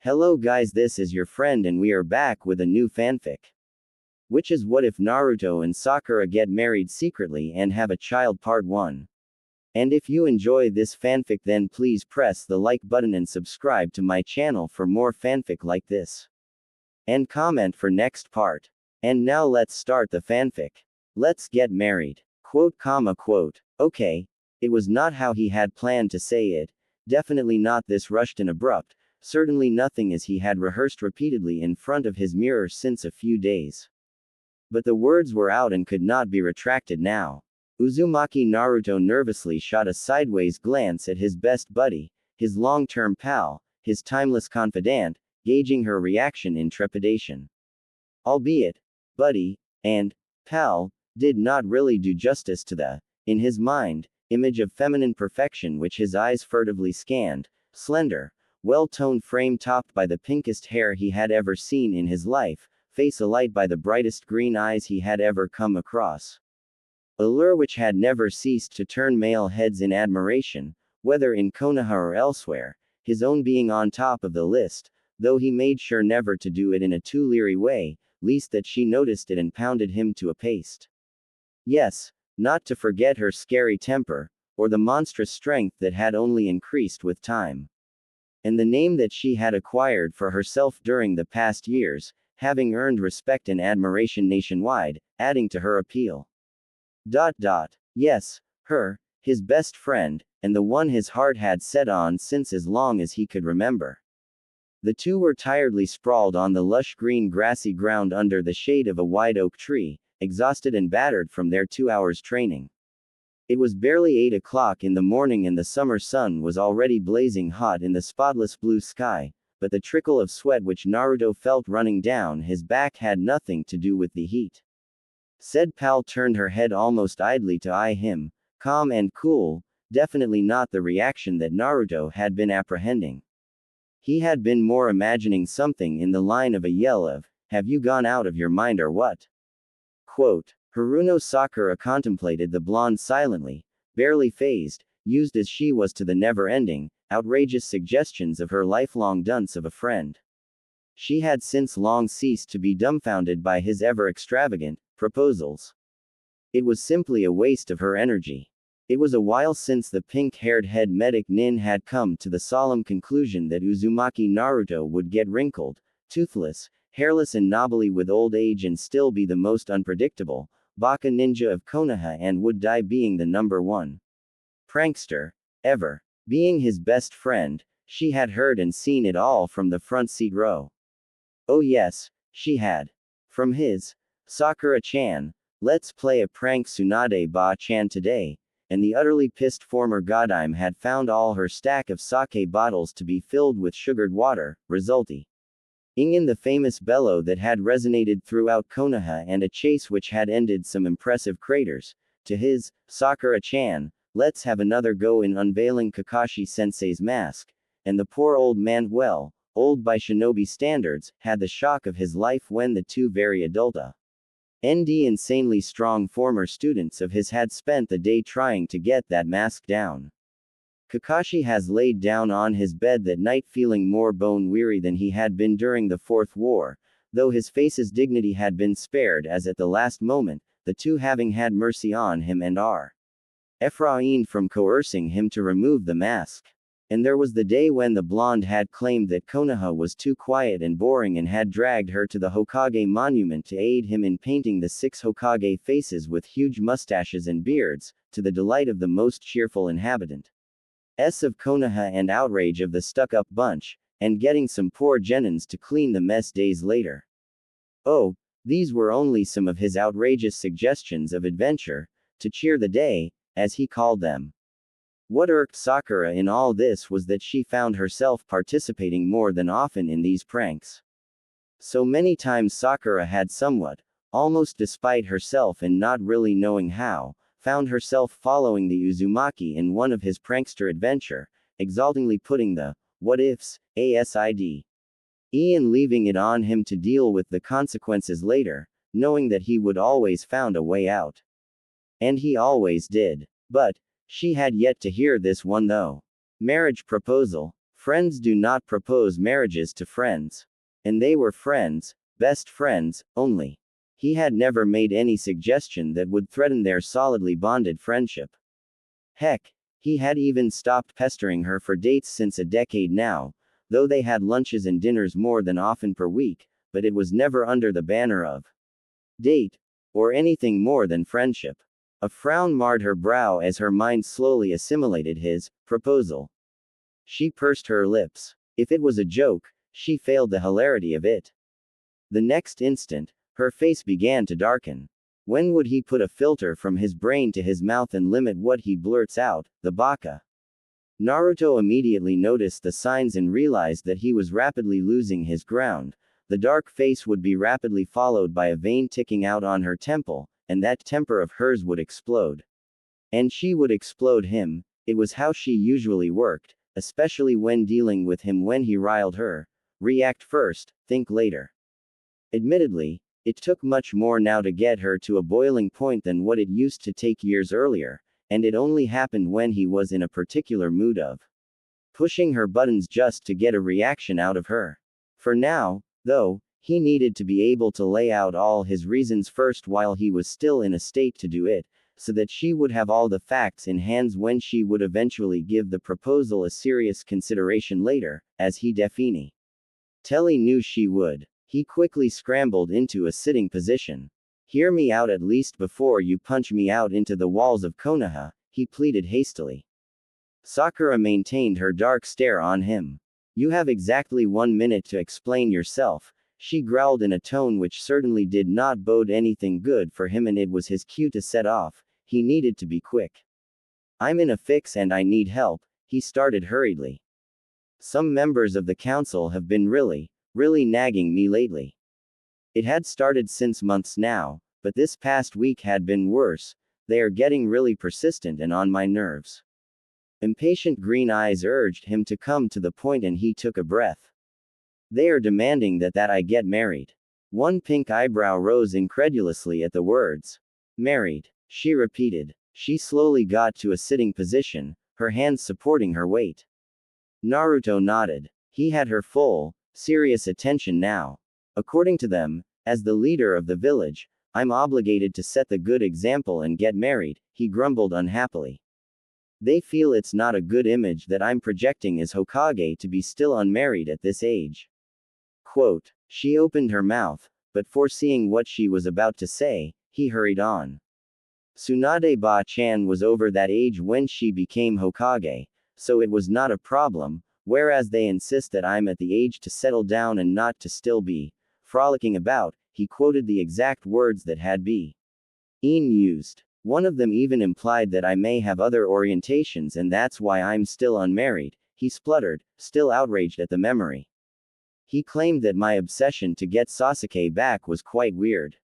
Hello guys, this is your friend and we are back with a new fanfic. Which is what if Naruto and Sakura get married secretly and have a child part 1. And if you enjoy this fanfic then please press the like button and subscribe to my channel for more fanfic like this. And comment for next part. And now let's start the fanfic. Let's get married. Quote. Okay. It was not how he had planned to say it, definitely not this rushed and abrupt. Certainly nothing as he had rehearsed repeatedly in front of his mirror since a few days. But the words were out and could not be retracted now. Uzumaki Naruto nervously shot a sideways glance at his best buddy, his long-term pal, his timeless confidant, gauging her reaction in trepidation. Albeit, buddy, and pal, did not really do justice to the, in his mind, image of feminine perfection which his eyes furtively scanned, slender, well-toned frame topped by the pinkest hair he had ever seen in his life, face alight by the brightest green eyes he had ever come across. A lure which had never ceased to turn male heads in admiration, whether in Konoha or elsewhere, his own being on top of the list, though he made sure never to do it in a too leery way, least that she noticed it and pounded him to a paste. Yes, not to forget her scary temper, or the monstrous strength that had only increased with time. And the name that she had acquired for herself during the past years, having earned respect and admiration nationwide, adding to her appeal. Yes, her, his best friend, and the one his heart had set on since as long as he could remember. The two were tiredly sprawled on the lush green grassy ground under the shade of a wide oak tree, exhausted and battered from their 2 hours training. It was barely 8 o'clock in the morning and the summer sun was already blazing hot in the spotless blue sky, but the trickle of sweat which Naruto felt running down his back had nothing to do with the heat. Said pal turned her head almost idly to eye him, calm and cool, definitely not the reaction that Naruto had been apprehending. He had been more imagining something in the line of a yell of, "Have you gone out of your mind or what?" Quote. Haruno Sakura contemplated the blonde silently, barely fazed, used as she was to the never-ending, outrageous suggestions of her lifelong dunce of a friend. She had since long ceased to be dumbfounded by his ever-extravagant proposals. It was simply a waste of her energy. It was a while since the pink-haired head medic Nin had come to the solemn conclusion that Uzumaki Naruto would get wrinkled, toothless, hairless and knobbly with old age and still be the most unpredictable Baka ninja of Konoha and would die being the #1 prankster ever. Being his best friend, she had heard and seen it all from the front seat row. Oh yes, she had. From his, Sakura-chan, let's play a prank Tsunade ba-chan today, and the utterly pissed former Godime had found all her stack of sake bottles to be filled with sugared water, resulting in the famous bellow that had resonated throughout Konoha and a chase which had ended some impressive craters. To his, Sakura-chan, let's have another go in unveiling Kakashi-sensei's mask, and the poor old man, well, old by shinobi standards, had the shock of his life when the two very adulta insanely strong former students of his had spent the day trying to get that mask down. Kakashi has laid down on his bed that night feeling more bone-weary than he had been during the Fourth War, though his face's dignity had been spared as at the last moment, the two having had mercy on him and refrained from coercing him to remove the mask. And there was the day when the blonde had claimed that Konoha was too quiet and boring and had dragged her to the Hokage monument to aid him in painting the 6 Hokage faces with huge mustaches and beards, to the delight of the most cheerful inhabitant of Konoha and outrage of the stuck-up bunch, and getting some poor genins to clean the mess days later. Oh, these were only some of his outrageous suggestions of adventure, to cheer the day, as he called them. What irked Sakura in all this was that she found herself participating more than often in these pranks. So many times Sakura had somewhat, almost despite herself and not really knowing how, found herself following the Uzumaki in one of his prankster adventure, exultingly putting the what-ifs aside and leaving it on him to deal with the consequences later, knowing that he would always found a way out. And he always did. But she had yet to hear this one though. Marriage proposal. Friends do not propose marriages to friends. And they were friends, best friends, only. He had never made any suggestion that would threaten their solidly bonded friendship. Heck, he had even stopped pestering her for dates since a decade now, though they had lunches and dinners more than often per week, but it was never under the banner of date, or anything more than friendship. A frown marred her brow as her mind slowly assimilated his proposal. She pursed her lips. If it was a joke, she failed the hilarity of it. The next instant, her face began to darken. When would he put a filter from his brain to his mouth and limit what he blurts out, the baka? Naruto immediately noticed the signs and realized that he was rapidly losing his ground. The dark face would be rapidly followed by a vein ticking out on her temple, and that temper of hers would explode. And she would explode him. It was how she usually worked, especially when dealing with him when he riled her. React first, think later. Admittedly, it took much more now to get her to a boiling point than what it used to take years earlier, and it only happened when he was in a particular mood of pushing her buttons just to get a reaction out of her. For now, though, he needed to be able to lay out all his reasons first while he was still in a state to do it, so that she would have all the facts in hands when she would eventually give the proposal a serious consideration later, as he definitely Telly knew she would. He quickly scrambled into a sitting position. Hear me out at least before you punch me out into the walls of Konoha, he pleaded hastily. Sakura maintained her dark stare on him. You have exactly 1 minute to explain yourself, she growled in a tone which certainly did not bode anything good for him, and it was his cue to set off. He needed to be quick. I'm in a fix and I need help, he started hurriedly. Some members of the council have been really nagging me lately. It had started since months now, but this past week had been worse. They are getting really persistent and on my nerves. Impatient green eyes urged him to come to the point and he took a breath. They are demanding that I get married. One pink eyebrow rose incredulously at the words. Married, she repeated. She slowly got to a sitting position, her hands supporting her weight. Naruto nodded. He had her full, serious attention now. According to them, as the leader of the village, I'm obligated to set the good example and get married, he grumbled unhappily. They feel it's not a good image that I'm projecting as Hokage to be still unmarried at this age. Quote. She opened her mouth, but foreseeing what she was about to say, he hurried on. Tsunade Ba-chan was over that age when she became Hokage, so it was not a problem, whereas they insist that I'm at the age to settle down and not to still be frolicking about. He quoted the exact words that had been used. One of them even implied that I may have other orientations and that's why I'm still unmarried, he spluttered, still outraged at the memory. He claimed that my obsession to get Sasuke back was quite weird.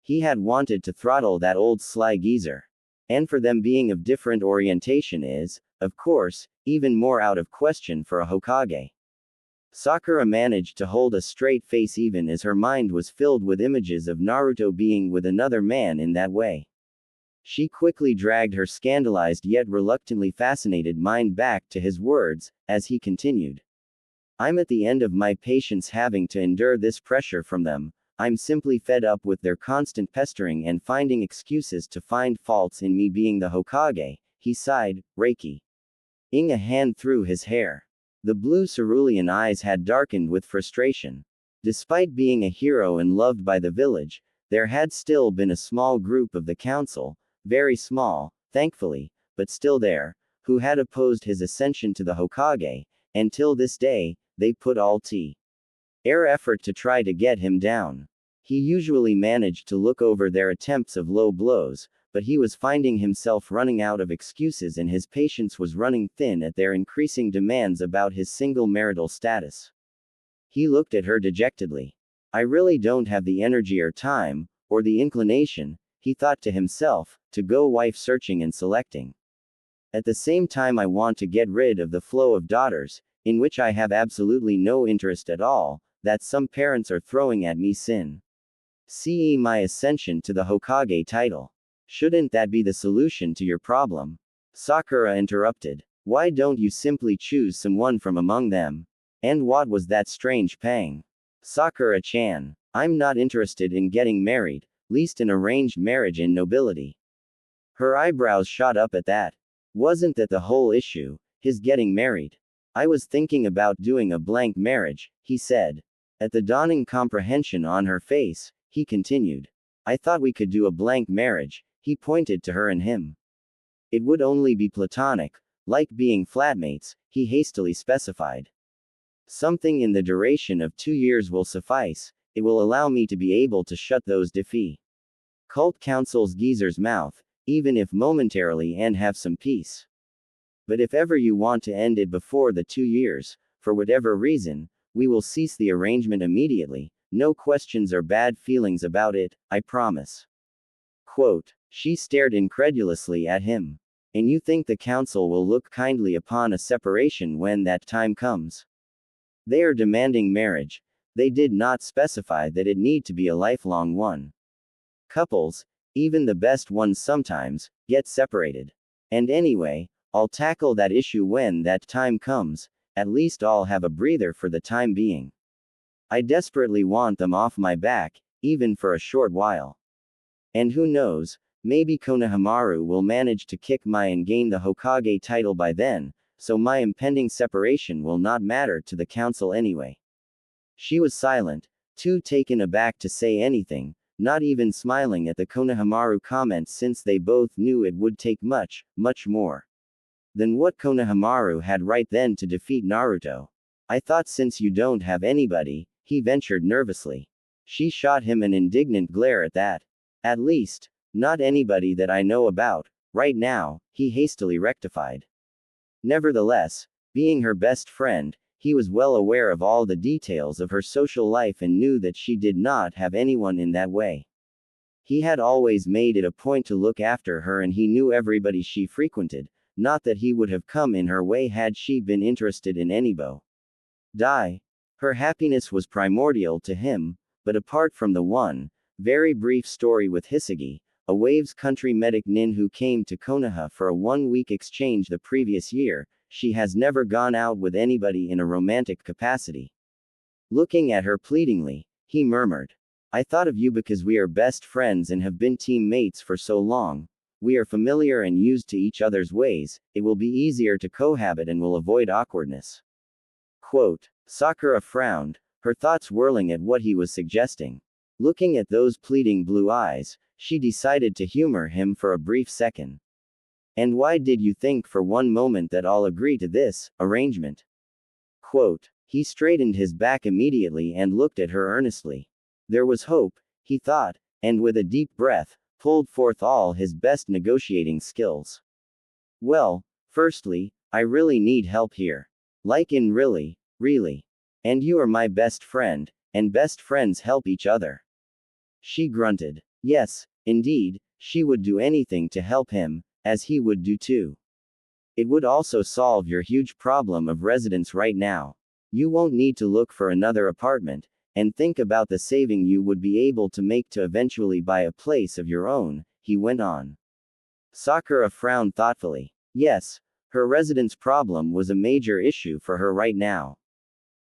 He had wanted to throttle that old sly geezer. And for them being of different orientation is, of course, even more out of question for a Hokage. Sakura managed to hold a straight face even as her mind was filled with images of Naruto being with another man in that way. She quickly dragged her scandalized yet reluctantly fascinated mind back to his words, as he continued. I'm at the end of my patience having to endure this pressure from them. I'm simply fed up with their constant pestering and finding excuses to find faults in me being the Hokage, he sighed, raking a hand through his hair. The blue cerulean eyes had darkened with frustration. Despite being a hero and loved by the village, there had still been a small group of the council, very small, thankfully, but still there, who had opposed his ascension to the Hokage, and till this day, they put all their effort to try to get him down. He usually managed to look over their attempts of low blows, but he was finding himself running out of excuses and his patience was running thin at their increasing demands about his single marital status. He looked at her dejectedly. I really don't have the energy or time, or the inclination, he thought to himself, to go wife searching and selecting. At the same time I want to get rid of the flow of daughters, in which I have absolutely no interest at all, that some parents are throwing at me since my ascension to the Hokage title. Shouldn't that be the solution to your problem? Sakura interrupted. Why don't you simply choose someone from among them? And what was that strange pang? Sakura-chan. I'm not interested in getting married, least an arranged marriage in nobility. Her eyebrows shot up at that. Wasn't that the whole issue, his getting married? I was thinking about doing a blank marriage, he said. At the dawning comprehension on her face, he continued. I thought we could do a blank marriage, he pointed to her and him. It would only be platonic, like being flatmates, he hastily specified. Something in the duration of 2 years will suffice, it will allow me to be able to shut those difficult counsels geezer's mouth, even if momentarily, and have some peace. But if ever you want to end it before the 2 years, for whatever reason, we will cease the arrangement immediately, no questions or bad feelings about it, I promise. Quote. She stared incredulously at him. And you think the council will look kindly upon a separation when that time comes? They are demanding marriage. They did not specify that it need to be a lifelong one. Couples, even the best ones sometimes, get separated. And anyway, I'll tackle that issue when that time comes, at least I'll have a breather for the time being. I desperately want them off my back, even for a short while. And who knows, maybe Konohamaru will manage to kick my and gain the Hokage title by then, so my impending separation will not matter to the council anyway. She was silent, too taken aback to say anything, not even smiling at the Konohamaru comment since they both knew it would take much, much more than what Konohamaru had right then to defeat Naruto. I thought since you don't have anybody, he ventured nervously. She shot him an indignant glare at that. At least, not anybody that I know about, right now, he hastily rectified. Nevertheless, being her best friend, he was well aware of all the details of her social life and knew that she did not have anyone in that way. He had always made it a point to look after her and he knew everybody she frequented, not that he would have come in her way had she been interested in anybody. Her happiness was primordial to him, but apart from the one, very brief story with Hisagi, a Waves country medic nin who came to Konoha for a 1-week exchange the previous year, she has never gone out with anybody in a romantic capacity. Looking at her pleadingly, he murmured. I thought of you because we are best friends and have been teammates for so long. We are familiar and used to each other's ways, it will be easier to cohabit and will avoid awkwardness. Quote. Sakura frowned, her thoughts whirling at what he was suggesting. Looking at those pleading blue eyes, she decided to humor him for a brief second. And why did you think for one moment that I'll agree to this arrangement? Quote. He straightened his back immediately and looked at her earnestly. There was hope, he thought, and with a deep breath, pulled forth all his best negotiating skills. Well, firstly, I really need help here. Like in really, really. And you are my best friend, and best friends help each other. She grunted. Yes, indeed, she would do anything to help him, as he would do too. It would also solve your huge problem of residence right now. You won't need to look for another apartment, and think about the saving you would be able to make to eventually buy a place of your own, he went on. Sakura frowned thoughtfully. Yes, her residence problem was a major issue for her right now.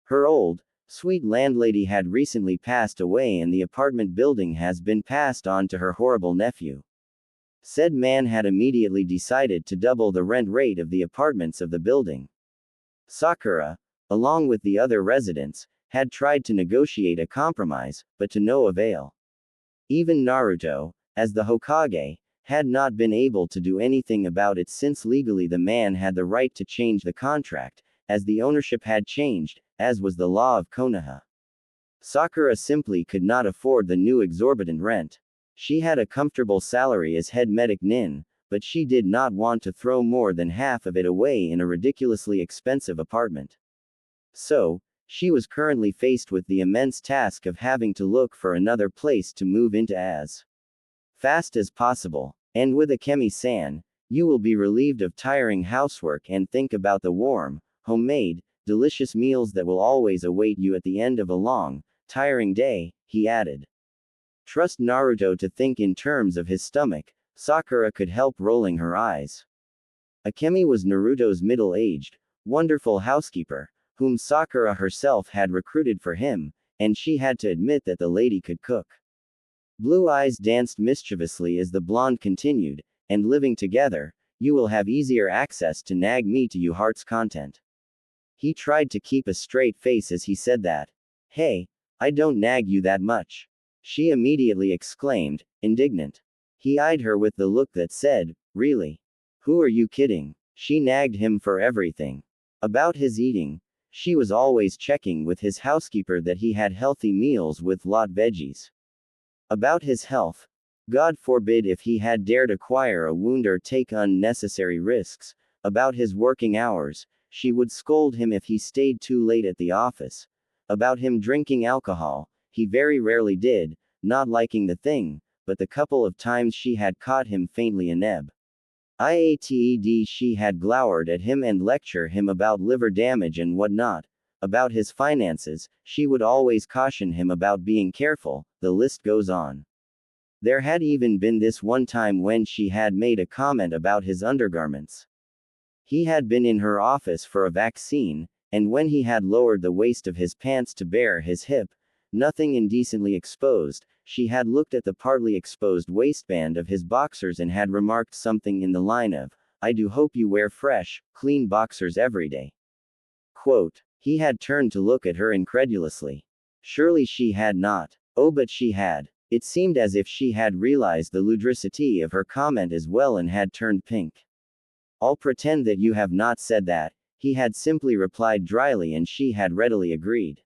Her old, sweet landlady had recently passed away and the apartment building has been passed on to her horrible nephew. Said man had immediately decided to double the rent rate of the apartments of the building. Sakura, along with the other residents, had tried to negotiate a compromise, but to no avail. Even Naruto, as the Hokage, had not been able to do anything about it since legally the man had the right to change the contract, as the ownership had changed, as was the law of Konoha. Sakura simply could not afford the new exorbitant rent. She had a comfortable salary as head medic nin, but she did not want to throw more than half of it away in a ridiculously expensive apartment. So, she was currently faced with the immense task of having to look for another place to move into as fast as possible. And with Akemi-san, you will be relieved of tiring housework and think about the warm, homemade, delicious meals that will always await you at the end of a long, tiring day, he added. Trust Naruto to think in terms of his stomach, Sakura could help rolling her eyes. Akemi was Naruto's middle-aged, wonderful housekeeper, whom Sakura herself had recruited for him, and she had to admit that the lady could cook. Blue eyes danced mischievously as the blonde continued, and living together, you will have easier access to nag me to you heart's content. He tried to keep a straight face as he said that. Hey, I don't nag you that much. She immediately exclaimed, indignant. He eyed her with the look that said, really? Who are you kidding? She nagged him for everything. About his eating, she was always checking with his housekeeper that he had healthy meals with lot veggies. About his health, God forbid if he had dared acquire a wound or take unnecessary risks. About his working hours, she would scold him if he stayed too late at the office. About him drinking alcohol, he very rarely did, not liking the thing, but the couple of times she had caught him faintly ineb. Iated she had glowered at him and lecture him about liver damage and whatnot. About his finances, she would always caution him about being careful, the list goes on. There had even been this one time when she had made a comment about his undergarments. He had been in her office for a vaccine, and when he had lowered the waist of his pants to bare his hip, nothing indecently exposed, she had looked at the partly exposed waistband of his boxers and had remarked something in the line of, I do hope you wear fresh, clean boxers every day. Quote. He had turned to look at her incredulously. Surely she had not. Oh, but she had. It seemed as if she had realized the ludicrousity of her comment as well and had turned pink. I'll pretend that you have not said that, he had simply replied dryly, and she had readily agreed.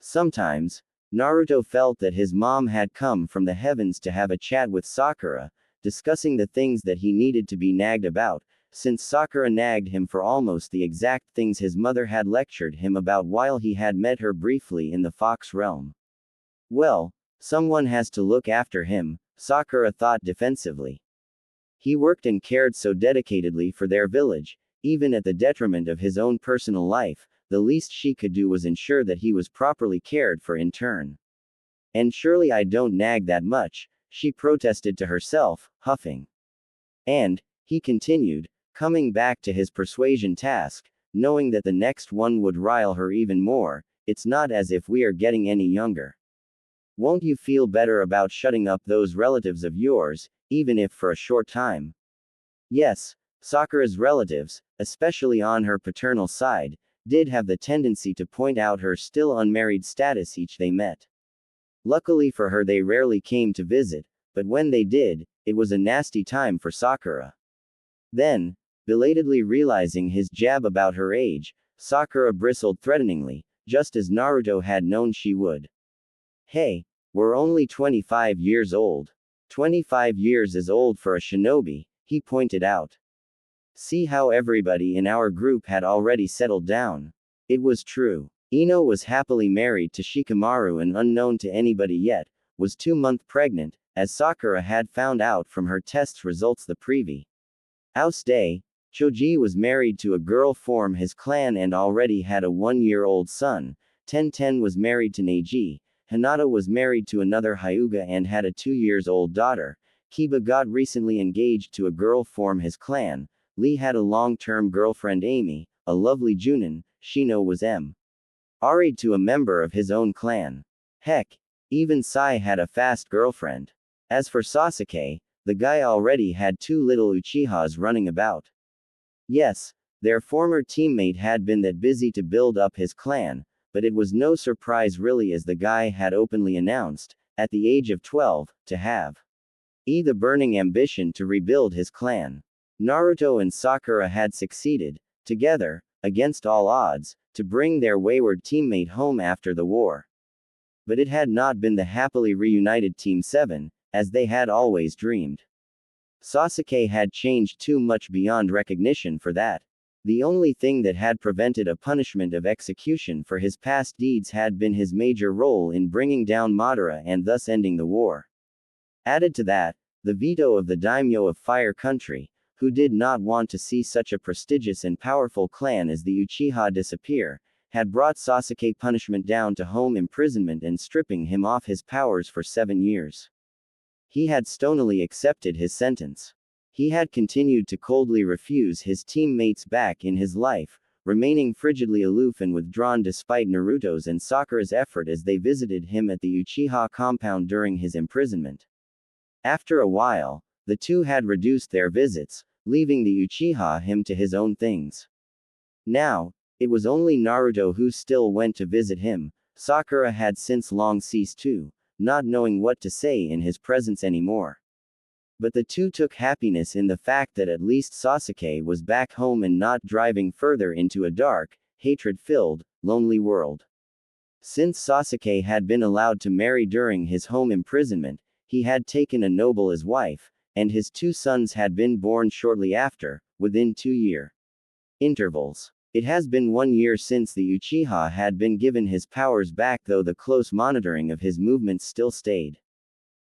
Sometimes, Naruto felt that his mom had come from the heavens to have a chat with Sakura, discussing the things that he needed to be nagged about, since Sakura nagged him for almost the exact things his mother had lectured him about while he had met her briefly in the Fox realm. Well, someone has to look after him, Sakura thought defensively. He worked and cared so dedicatedly for their village, even at the detriment of his own personal life. The least she could do was ensure that he was properly cared for in turn. And surely I don't nag that much, she protested to herself, huffing. And, he continued, coming back to his persuasion task, knowing that the next one would rile her even more, it's not as if we are getting any younger. Won't you feel better about shutting up those relatives of yours, even if for a short time? Yes, Sakura's relatives, especially on her paternal side, did have the tendency to point out her still unmarried status each they met. Luckily for her they rarely came to visit, but when they did, it was a nasty time for Sakura. Then, belatedly realizing his jab about her age, Sakura bristled threateningly, just as Naruto had known she would. Hey, we're only 25 years old. 25 years is old for a shinobi, he pointed out. See how everybody in our group had already settled down. It was true. Ino was happily married to Shikamaru and unknown to anybody yet, was 2 months pregnant, as Sakura had found out from her test results the previous day. Choji was married to a girl from his clan and already had a 1-year-old son. Ten was married to Neji. Hinata was married to another Hyuga and had a 2-year-old daughter. Kiba got recently engaged to a girl from his clan. Lee had a long-term girlfriend Amy, a lovely Junin. Shino was married to a member of his own clan. Heck, even Sai had a fast girlfriend. As for Sasuke, the guy already had 2 little Uchihas running about. Yes, their former teammate had been that busy to build up his clan, but it was no surprise really, as the guy had openly announced, at the age of 12, to have the burning ambition to rebuild his clan. Naruto and Sakura had succeeded, together, against all odds, to bring their wayward teammate home after the war. But it had not been the happily reunited Team 7, as they had always dreamed. Sasuke had changed too much beyond recognition for that. The only thing that had prevented a punishment of execution for his past deeds had been his major role in bringing down Madara and thus ending the war. Added to that, the veto of the daimyo of Fire Country, who did not want to see such a prestigious and powerful clan as the Uchiha disappear, had brought Sasuke punishment down to home imprisonment and stripping him off his powers for 7 years. He had stonily accepted his sentence. He had continued to coldly refuse his teammates back in his life, remaining frigidly aloof and withdrawn despite Naruto's and Sakura's effort as they visited him at the Uchiha compound during his imprisonment. After a while, the two had reduced their visits, leaving the Uchiha him to his own things. Now, it was only Naruto who still went to visit him. Sakura had since long ceased to, not knowing what to say in his presence anymore. But the two took happiness in the fact that at least Sasuke was back home and not driving further into a dark, hatred-filled, lonely world. Since Sasuke had been allowed to marry during his home imprisonment, he had taken a noble as wife, and his two sons had been born shortly after, within 2-year intervals. It has been 1 year since the Uchiha had been given his powers back, though the close monitoring of his movements still stayed.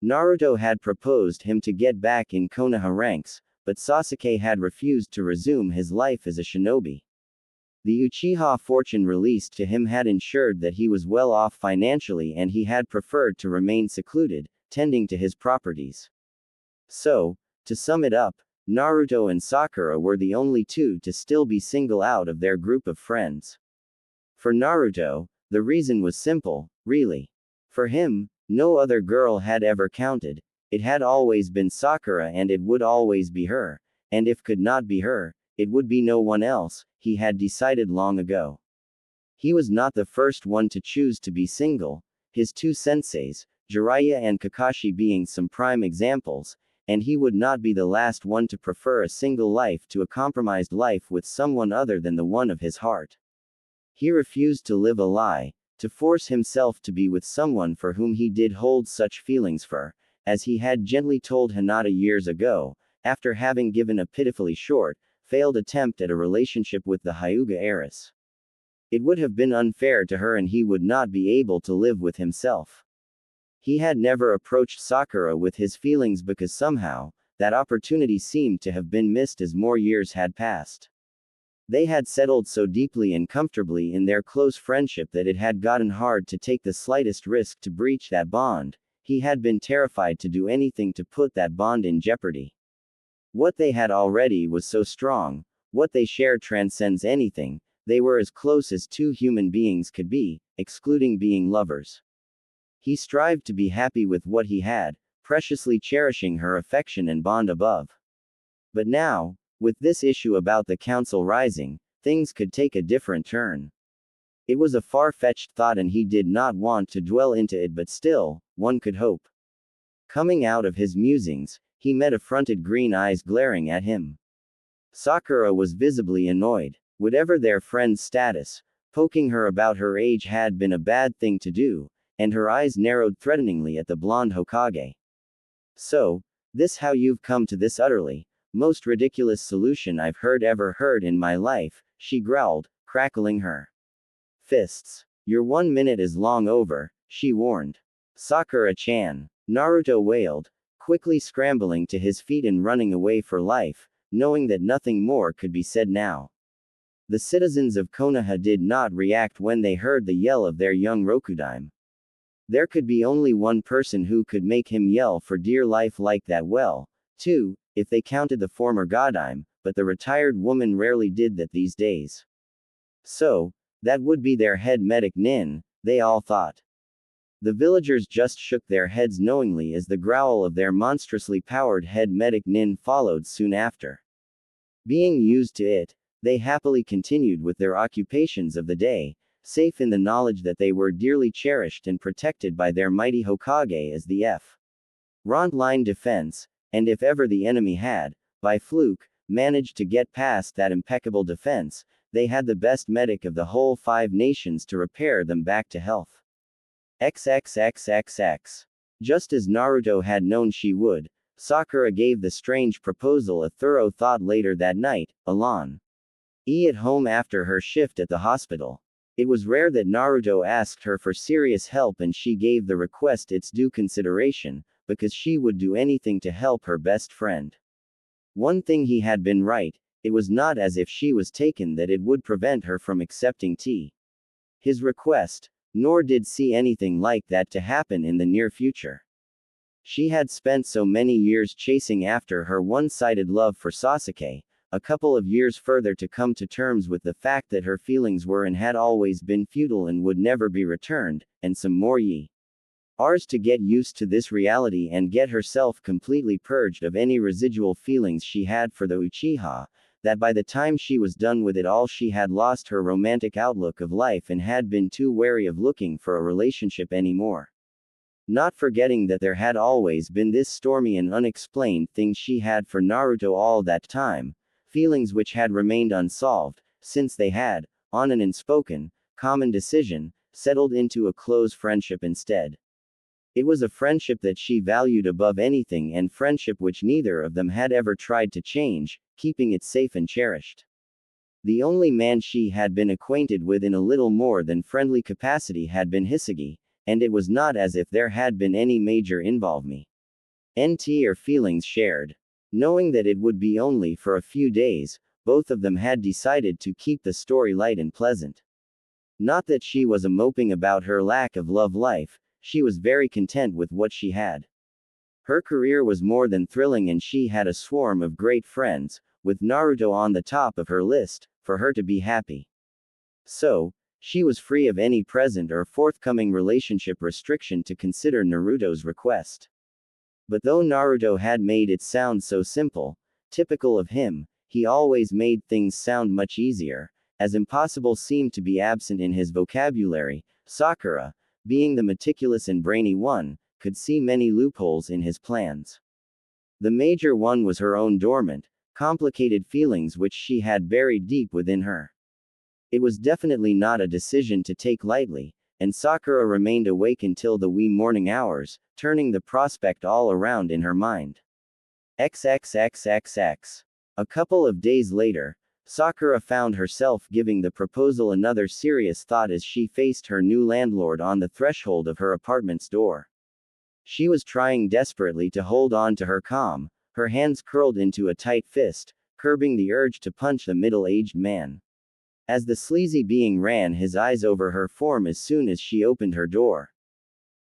Naruto had proposed him to get back in Konoha ranks, but Sasuke had refused to resume his life as a shinobi. The Uchiha fortune released to him had ensured that he was well off financially, and he had preferred to remain secluded, tending to his properties. So, to sum it up, Naruto and Sakura were the only two to still be single out of their group of friends. For Naruto, the reason was simple, really. For him, no other girl had ever counted. It had always been Sakura, and it would always be her, and if could not be her, it would be no one else, he had decided long ago. He was not the first one to choose to be single, his two senseis, Jiraiya and Kakashi being some prime examples, and he would not be the last one to prefer a single life to a compromised life with someone other than the one of his heart. He refused to live a lie, to force himself to be with someone for whom he did hold such feelings for, as he had gently told Hinata years ago, after having given a pitifully short, failed attempt at a relationship with the Hyuga heiress. It would have been unfair to her, and he would not be able to live with himself. He had never approached Sakura with his feelings because somehow, that opportunity seemed to have been missed as more years had passed. They had settled so deeply and comfortably in their close friendship that it had gotten hard to take the slightest risk to breach that bond. He had been terrified to do anything to put that bond in jeopardy. What they had already was so strong, what they shared transcends anything, they were as close as two human beings could be, excluding being lovers. He strived to be happy with what he had, preciously cherishing her affection and bond above. But now, with this issue about the council rising, things could take a different turn. It was a far-fetched thought and he did not want to dwell into it, but still, one could hope. Coming out of his musings, he met affronted green eyes glaring at him. Sakura was visibly annoyed. Whatever their friend's status, poking her about her age had been a bad thing to do, and her eyes narrowed threateningly at the blonde Hokage. So, this how you've come to this utterly, most ridiculous solution I've ever heard in my life, she growled, crackling her fists. Your 1 minute is long over, she warned. Sakura-chan. Naruto wailed, quickly scrambling to his feet and running away for life, knowing that nothing more could be said now. The citizens of Konoha did not react when they heard the yell of their young Rokudaime. There could be only one person who could make him yell for dear life like that, well, two, if they counted the former Godaime, but the retired woman rarely did that these days. So, that would be their head medic Nin, they all thought. The villagers just shook their heads knowingly as the growl of their monstrously powered head medic Nin followed soon after. Being used to it, they happily continued with their occupations of the day, safe in the knowledge that they were dearly cherished and protected by their mighty Hokage as the front line defense, and if ever the enemy had, by fluke, managed to get past that impeccable defense, they had the best medic of the whole 5 nations to repair them back to health. XXXXX. Just as Naruto had known she would, Sakura gave the strange proposal a thorough thought later that night, alone at home after her shift at the hospital. It was rare that Naruto asked her for serious help, and she gave the request its due consideration, because she would do anything to help her best friend. One thing he had been right, it was not as if she was taken that it would prevent her from accepting his request, nor did see anything like that to happen in the near future. She had spent so many years chasing after her one-sided love for Sasuke, a couple of years further to come to terms with the fact that her feelings were and had always been futile and would never be returned, and some more years to get used to this reality and get herself completely purged of any residual feelings she had for the Uchiha, that by the time she was done with it all she had lost her romantic outlook of life and had been too wary of looking for a relationship anymore. Not forgetting that there had always been this stormy and unexplained thing she had for Naruto all that time, feelings which had remained unsolved, since they had, on an unspoken, common decision, settled into a close friendship instead. It was a friendship that she valued above anything and friendship which neither of them had ever tried to change, keeping it safe and cherished. The only man she had been acquainted with in a little more than friendly capacity had been Hisagi, and it was not as if there had been any major involvement or feelings shared. Knowing that it would be only for a few days, both of them had decided to keep the story light and pleasant. Not that she was moping about her lack of love life, she was very content with what she had. Her career was more than thrilling and she had a swarm of great friends, with Naruto on the top of her list, for her to be happy. So, she was free of any present or forthcoming relationship restriction to consider Naruto's request. But though Naruto had made it sound so simple, typical of him, he always made things sound much easier, as impossible seemed to be absent in his vocabulary. Sakura, being the meticulous and brainy one, could see many loopholes in his plans. The major one was her own dormant, complicated feelings which she had buried deep within her. It was definitely not a decision to take lightly, and Sakura remained awake until the wee morning hours, turning the prospect all around in her mind. XXXXX. A couple of days later, Sakura found herself giving the proposal another serious thought as she faced her new landlord on the threshold of her apartment's door. She was trying desperately to hold on to her calm, her hands curled into a tight fist, curbing the urge to punch the middle-aged man. As the sleazy being ran his eyes over her form as soon as she opened her door.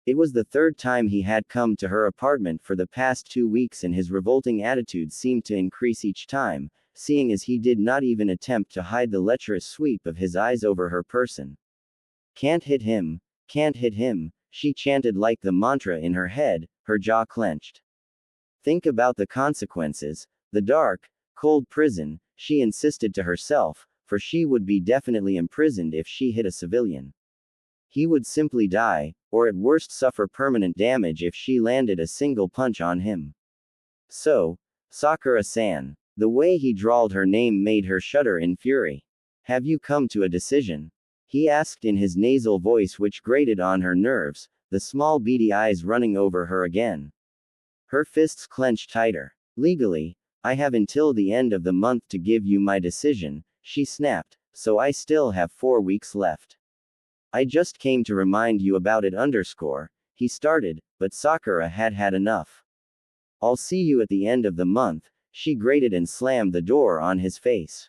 It was the third time he had come to her apartment for the past 2 weeks and his revolting attitude seemed to increase each time, seeing as he did not even attempt to hide the lecherous sweep of his eyes over her person. Can't hit him, she chanted like the mantra in her head, her jaw clenched. Think about the consequences, the dark, cold prison, she insisted to herself, for she would be definitely imprisoned if she hit a civilian. He would simply die, or at worst suffer permanent damage if she landed a single punch on him. So, Sakura-san. The way he drawled her name made her shudder in fury. Have you come to a decision? He asked in his nasal voice which grated on her nerves, the small beady eyes running over her again. Her fists clenched tighter. Legally, I have until the end of the month to give you my decision, she snapped, so I still have 4 weeks left. I just came to remind you about it he started, but Sakura had had enough. I'll see you at the end of the month, she grated and slammed the door on his face.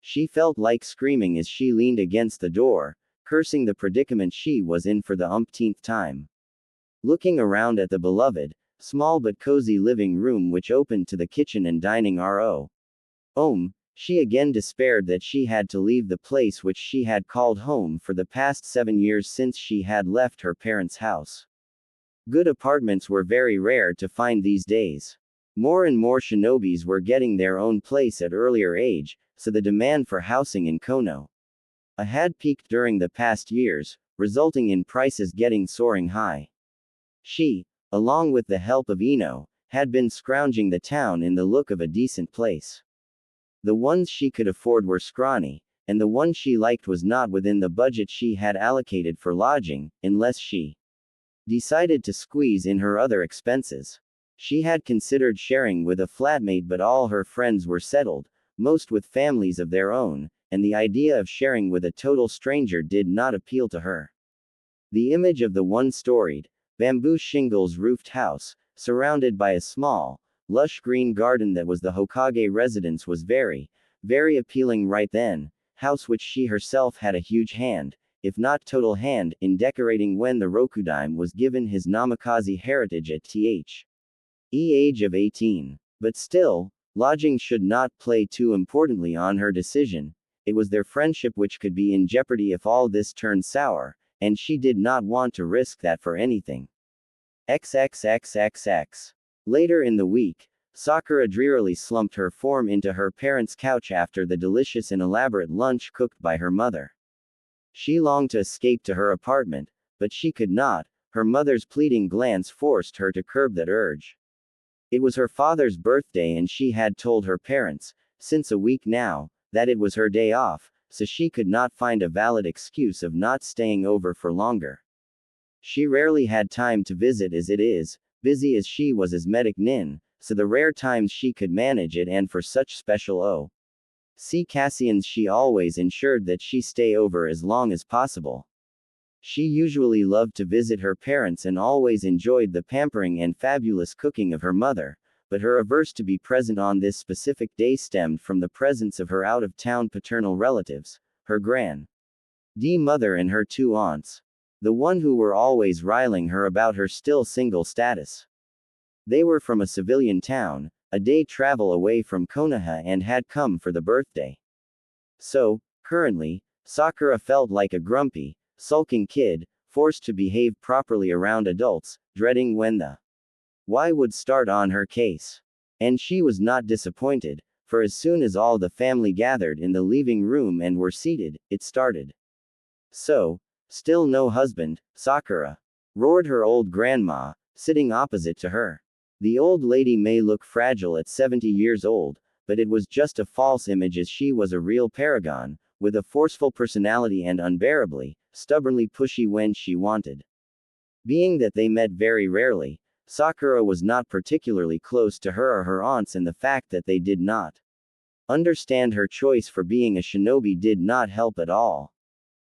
She felt like screaming as she leaned against the door, cursing the predicament she was in for the umpteenth time. Looking around at the beloved, small but cozy living room which opened to the kitchen and dining room. She again despaired that she had to leave the place which she had called home for the past 7 years since she had left her parents' house. Good apartments were very rare to find these days. More and more shinobis were getting their own place at earlier age, so the demand for housing in Konoha had peaked during the past years, resulting in prices getting soaring high. She, along with the help of Ino, had been scrounging the town in the look of a decent place. The ones she could afford were scrawny, and the one she liked was not within the budget she had allocated for lodging, unless she decided to squeeze in her other expenses. She had considered sharing with a flatmate, but all her friends were settled, most with families of their own, and the idea of sharing with a total stranger did not appeal to her. The image of the one-storied, bamboo shingles roofed house, surrounded by a small, lush green garden that was the Hokage residence was very, very appealing right then, house which she herself had a huge hand if not total hand, in decorating when the Rokudaime was given his Namikaze heritage at the age of 18. But still, lodging should not play too importantly on her decision. It was their friendship which could be in jeopardy if all this turned sour, and she did not want to risk that for anything. XXXXX. Later in the week, Sakura drearily slumped her form into her parents' couch after the delicious and elaborate lunch cooked by her mother. She longed to escape to her apartment, but she could not. Her mother's pleading glance forced her to curb that urge. It was her father's birthday and she had told her parents, since a week now, that it was her day off, so she could not find a valid excuse of not staying over for longer. She rarely had time to visit as it is, busy as she was as medic nin, so the rare times she could manage it and for such special occasions she always ensured that she stay over as long as possible. She usually loved to visit her parents and always enjoyed the pampering and fabulous cooking of her mother, but her averse to be present on this specific day stemmed from the presence of her out-of-town paternal relatives, her grandmother and her two aunts. The one who were always riling her about her still single status. They were from a civilian town, a day travel away from Konoha and had come for the birthday. So, currently, Sakura felt like a grumpy, sulking kid, forced to behave properly around adults, dreading when the why would start on her case. And she was not disappointed, for as soon as all the family gathered in the living room and were seated, it started. So, still no husband, Sakura? Roared her old grandma, sitting opposite to her. The old lady may look fragile at 70 years old, but it was just a false image as she was a real paragon, with a forceful personality and unbearably, stubbornly pushy when she wanted. Being that they met very rarely, Sakura was not particularly close to her or her aunts, and the fact that they did not understand her choice for being a shinobi did not help at all.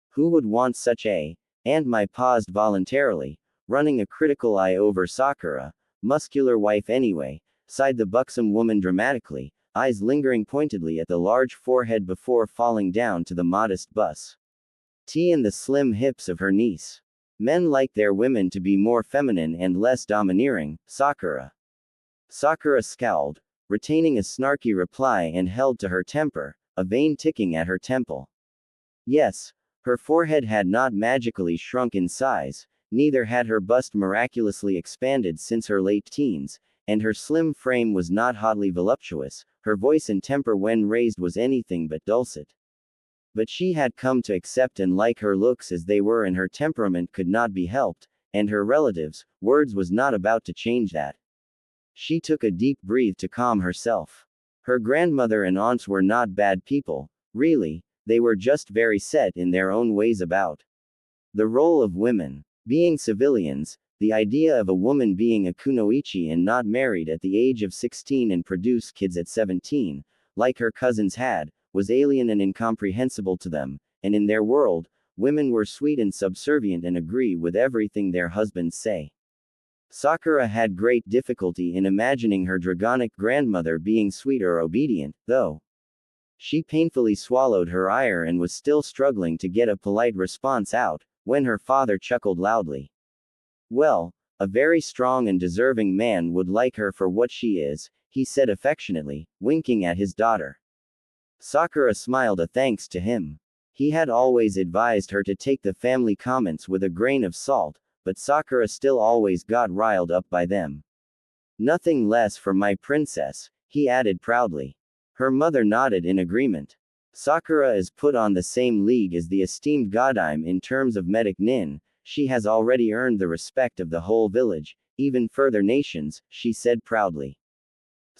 Who would want such a, and my paused voluntarily, running a critical eye over Sakura, muscular wife anyway, sighed the buxom woman dramatically, eyes lingering pointedly at the large forehead before falling down to the modest bust and the slim hips of her niece. Men like their women to be more feminine and less domineering, Sakura. Sakura scowled, retaining a snarky reply and held to her temper, a vein ticking at her temple. Yes, her forehead had not magically shrunk in size, neither had her bust miraculously expanded since her late teens, and her slim frame was not hotly voluptuous, her voice and temper when raised was anything but dulcet. But she had come to accept and like her looks as they were, and her temperament could not be helped, and her relatives' words was not about to change that. She took a deep breath to calm herself. Her grandmother and aunts were not bad people, really, they were just very set in their own ways about the role of women. Being civilians, the idea of a woman being a kunoichi and not married at the age of 16 and produce kids at 17, like her cousins had, was alien and incomprehensible to them, and in their world, women were sweet and subservient and agree with everything their husbands say. Sakura had great difficulty in imagining her dragonic grandmother being sweet or obedient, though. She painfully swallowed her ire and was still struggling to get a polite response out, when her father chuckled loudly. Well, a very strong and deserving man would like her for what she is, he said affectionately, winking at his daughter. Sakura smiled a thanks to him. He had always advised her to take the family comments with a grain of salt, but Sakura still always got riled up by them. Nothing less for my princess, he added proudly. Her mother nodded in agreement. Sakura is put on the same league as the esteemed Godaime in terms of medic nin, she has already earned the respect of the whole village, even further nations, she said proudly.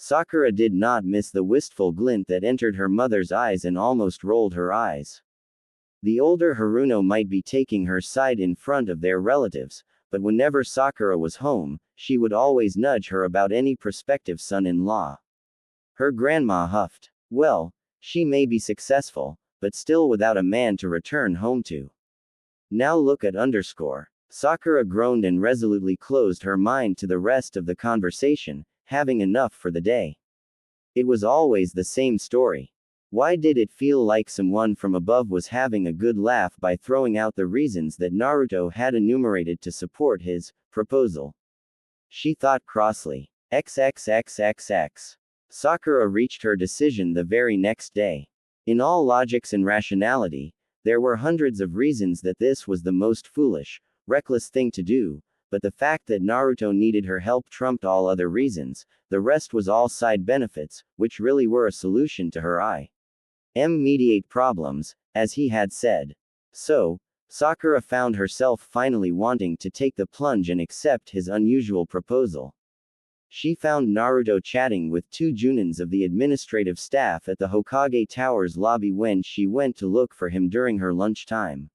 Sakura did not miss the wistful glint that entered her mother's eyes and almost rolled her eyes. The older Haruno might be taking her side in front of their relatives, but whenever Sakura was home, she would always nudge her about any prospective son-in-law. Her grandma huffed. Well, she may be successful, but still without a man to return home to. Now look at _ Sakura groaned and resolutely closed her mind to the rest of the conversation, having enough for the day. It was always the same story. Why did it feel like someone from above was having a good laugh by throwing out the reasons that Naruto had enumerated to support his proposal? She thought crossly. XXXXX. Sakura reached her decision the very next day. In all logics and rationality, there were hundreds of reasons that this was the most foolish, reckless thing to do, but the fact that Naruto needed her help trumped all other reasons. The rest was all side benefits, which really were a solution to her immediate problems, as he had said. So, Sakura found herself finally wanting to take the plunge and accept his unusual proposal. She found Naruto chatting with two Junins of the administrative staff at the Hokage Tower's lobby when she went to look for him during her lunchtime.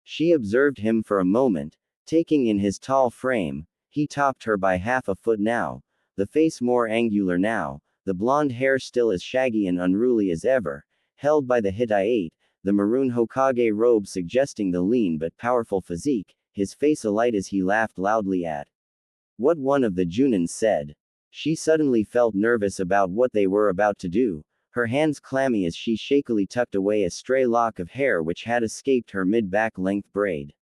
She observed him for a moment, taking in his tall frame. He topped her by half a foot now, the face more angular now, the blonde hair still as shaggy and unruly as ever, held by the Hittite, the maroon Hokage robe suggesting the lean but powerful physique, his face alight as he laughed loudly at what one of the Junins said. She suddenly felt nervous about what they were about to do, her hands clammy as she shakily tucked away a stray lock of hair which had escaped her mid-back length braid.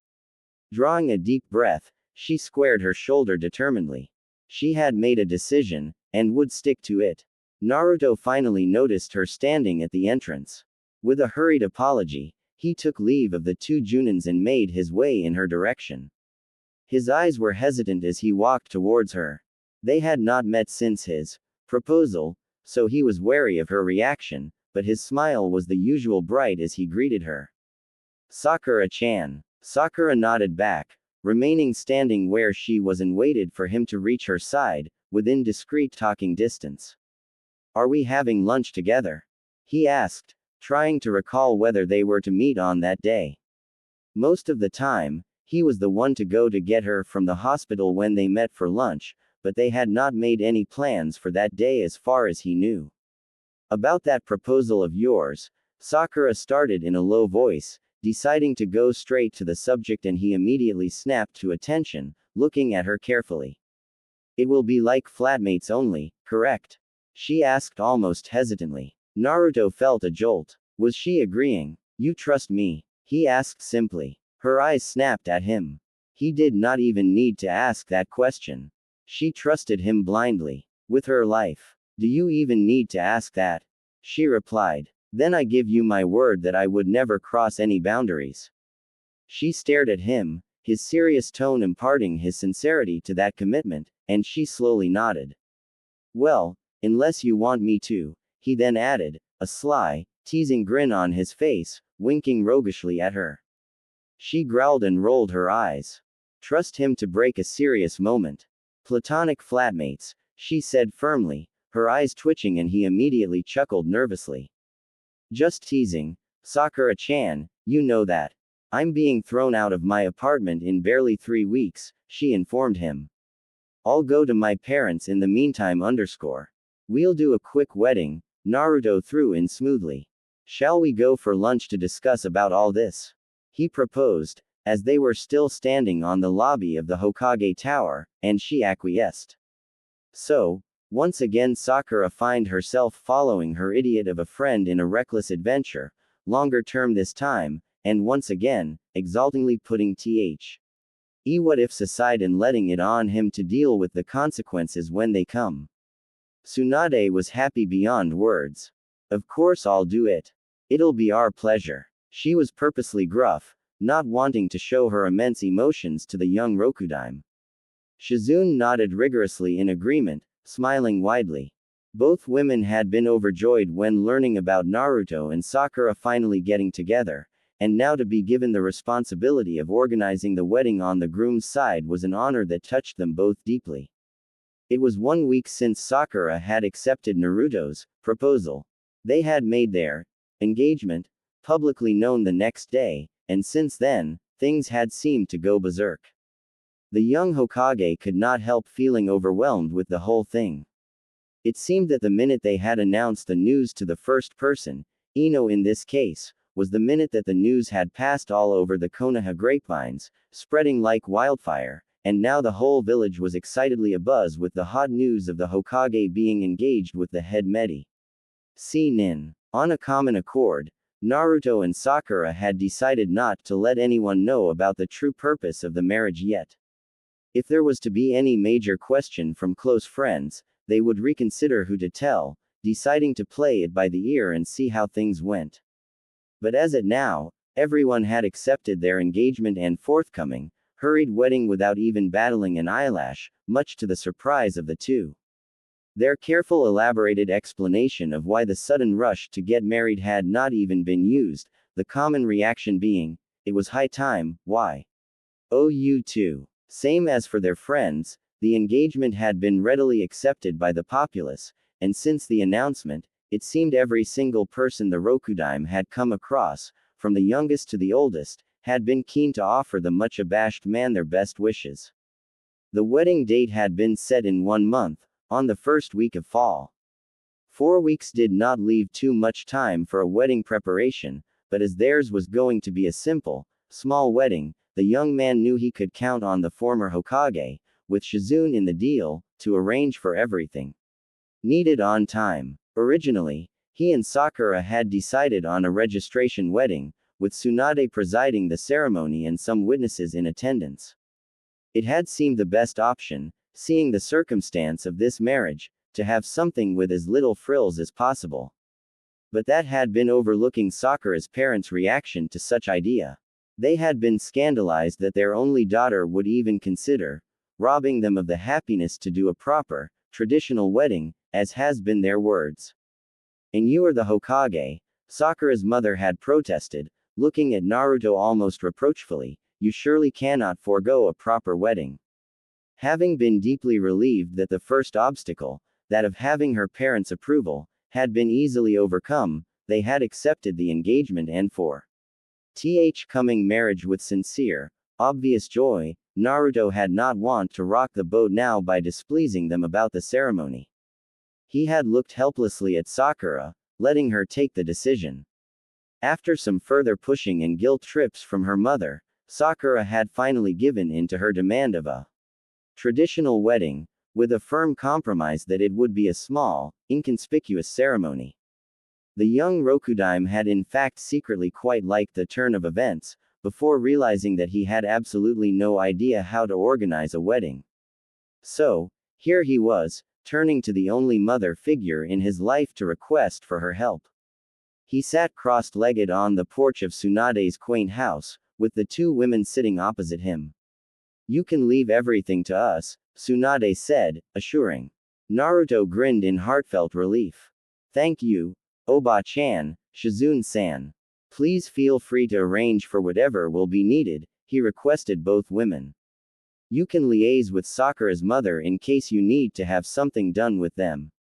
Drawing a deep breath, she squared her shoulder determinedly. She had made a decision, and would stick to it. Naruto finally noticed her standing at the entrance. With a hurried apology, he took leave of the two Junins and made his way in her direction. His eyes were hesitant as he walked towards her. They had not met since his proposal, so he was wary of her reaction, but his smile was the usual bright as he greeted her. Sakura-chan. Sakura nodded back, remaining standing where she was and waited for him to reach her side, within discreet talking distance. Are we having lunch together? He asked, trying to recall whether they were to meet on that day. Most of the time, he was the one to go to get her from the hospital when they met for lunch, but they had not made any plans for that day as far as he knew. About that proposal of yours, Sakura started in a low voice, deciding to go straight to the subject, and he immediately snapped to attention, looking at her carefully. It will be like flatmates only, correct? She asked almost hesitantly. Naruto felt a jolt. Was she agreeing? You trust me? He asked simply. Her eyes snapped at him. He did not even need to ask that question. She trusted him blindly. With her life. Do you even need to ask that? She replied. Then I give you my word that I would never cross any boundaries. She stared at him, his serious tone imparting his sincerity to that commitment, and she slowly nodded. Well, unless you want me to, he then added, a sly, teasing grin on his face, winking roguishly at her. She growled and rolled her eyes. Trust him to break a serious moment. Platonic flatmates, she said firmly, her eyes twitching, and he immediately chuckled nervously. Just teasing, Sakura-chan, you know that. I'm being thrown out of my apartment in barely 3 weeks, she informed him. I'll go to my parents in the meantime. We'll do a quick wedding, Naruto threw in smoothly. Shall we go for lunch to discuss about all this? He proposed, as they were still standing on the lobby of the Hokage Tower, and she acquiesced. So, once again Sakura found herself following her idiot of a friend in a reckless adventure, longer term this time, and once again, exultingly putting what ifs aside and letting it on him to deal with the consequences when they come. Tsunade was happy beyond words. Of course I'll do it. It'll be our pleasure. She was purposely gruff, not wanting to show her immense emotions to the young Rokudime. Shizune nodded rigorously in agreement, smiling widely. Both women had been overjoyed when learning about Naruto and Sakura finally getting together, and now to be given the responsibility of organizing the wedding on the groom's side was an honor that touched them both deeply. It was 1 week since Sakura had accepted Naruto's proposal. They had made their engagement publicly known the next day, and since then, things had seemed to go berserk. The young Hokage could not help feeling overwhelmed with the whole thing. It seemed that the minute they had announced the news to the first person, Ino in this case, was the minute that the news had passed all over the Konoha grapevines, spreading like wildfire, and now the whole village was excitedly abuzz with the hot news of the Hokage being engaged with the head Medi. See Nin. On a common accord, Naruto and Sakura had decided not to let anyone know about the true purpose of the marriage yet. If there was to be any major question from close friends, they would reconsider who to tell, deciding to play it by the ear and see how things went. But as it now, everyone had accepted their engagement and forthcoming, hurried wedding without even battling an eyelash, much to the surprise of the two. Their careful elaborated explanation of why the sudden rush to get married had not even been used, the common reaction being, "It was high time, why? Oh, you too." Same as for their friends, the engagement had been readily accepted by the populace, and since the announcement, it seemed every single person the Rokudime had come across, from the youngest to the oldest, had been keen to offer the much abashed man their best wishes. The wedding date had been set in 1 month, on the first week of fall. 4 weeks did not leave too much time for a wedding preparation, but as theirs was going to be a simple, small wedding, the young man knew he could count on the former Hokage, with Shizune in the deal, to arrange for everything needed on time. Originally, he and Sakura had decided on a registration wedding, with Tsunade presiding the ceremony and some witnesses in attendance. It had seemed the best option, seeing the circumstance of this marriage, to have something with as little frills as possible. But that had been overlooking Sakura's parents' reaction to such idea. They had been scandalized that their only daughter would even consider robbing them of the happiness to do a proper, traditional wedding, as has been their words. "And you are the Hokage," Sakura's mother had protested, looking at Naruto almost reproachfully. "You surely cannot forego a proper wedding." Having been deeply relieved that the first obstacle, that of having her parents' approval, had been easily overcome, they had accepted the engagement and coming marriage with sincere, obvious joy. Naruto had not want to rock the boat now by displeasing them about the ceremony. He had looked helplessly at Sakura, letting her take the decision. After some further pushing and guilt trips from her mother, Sakura had finally given in to her demand of a traditional wedding, with a firm compromise that it would be a small, inconspicuous ceremony. The young Rokudime had in fact secretly quite liked the turn of events, before realizing that he had absolutely no idea how to organize a wedding. So, here he was, turning to the only mother figure in his life to request for her help. He sat cross-legged on the porch of Tsunade's quaint house, with the two women sitting opposite him. "You can leave everything to us," Tsunade said, assuring. Naruto grinned in heartfelt relief. "Thank you, Oba-chan, Shizune-san. Please feel free to arrange for whatever will be needed," he requested both women. "You can liaise with Sakura's mother in case you need to have something done with them."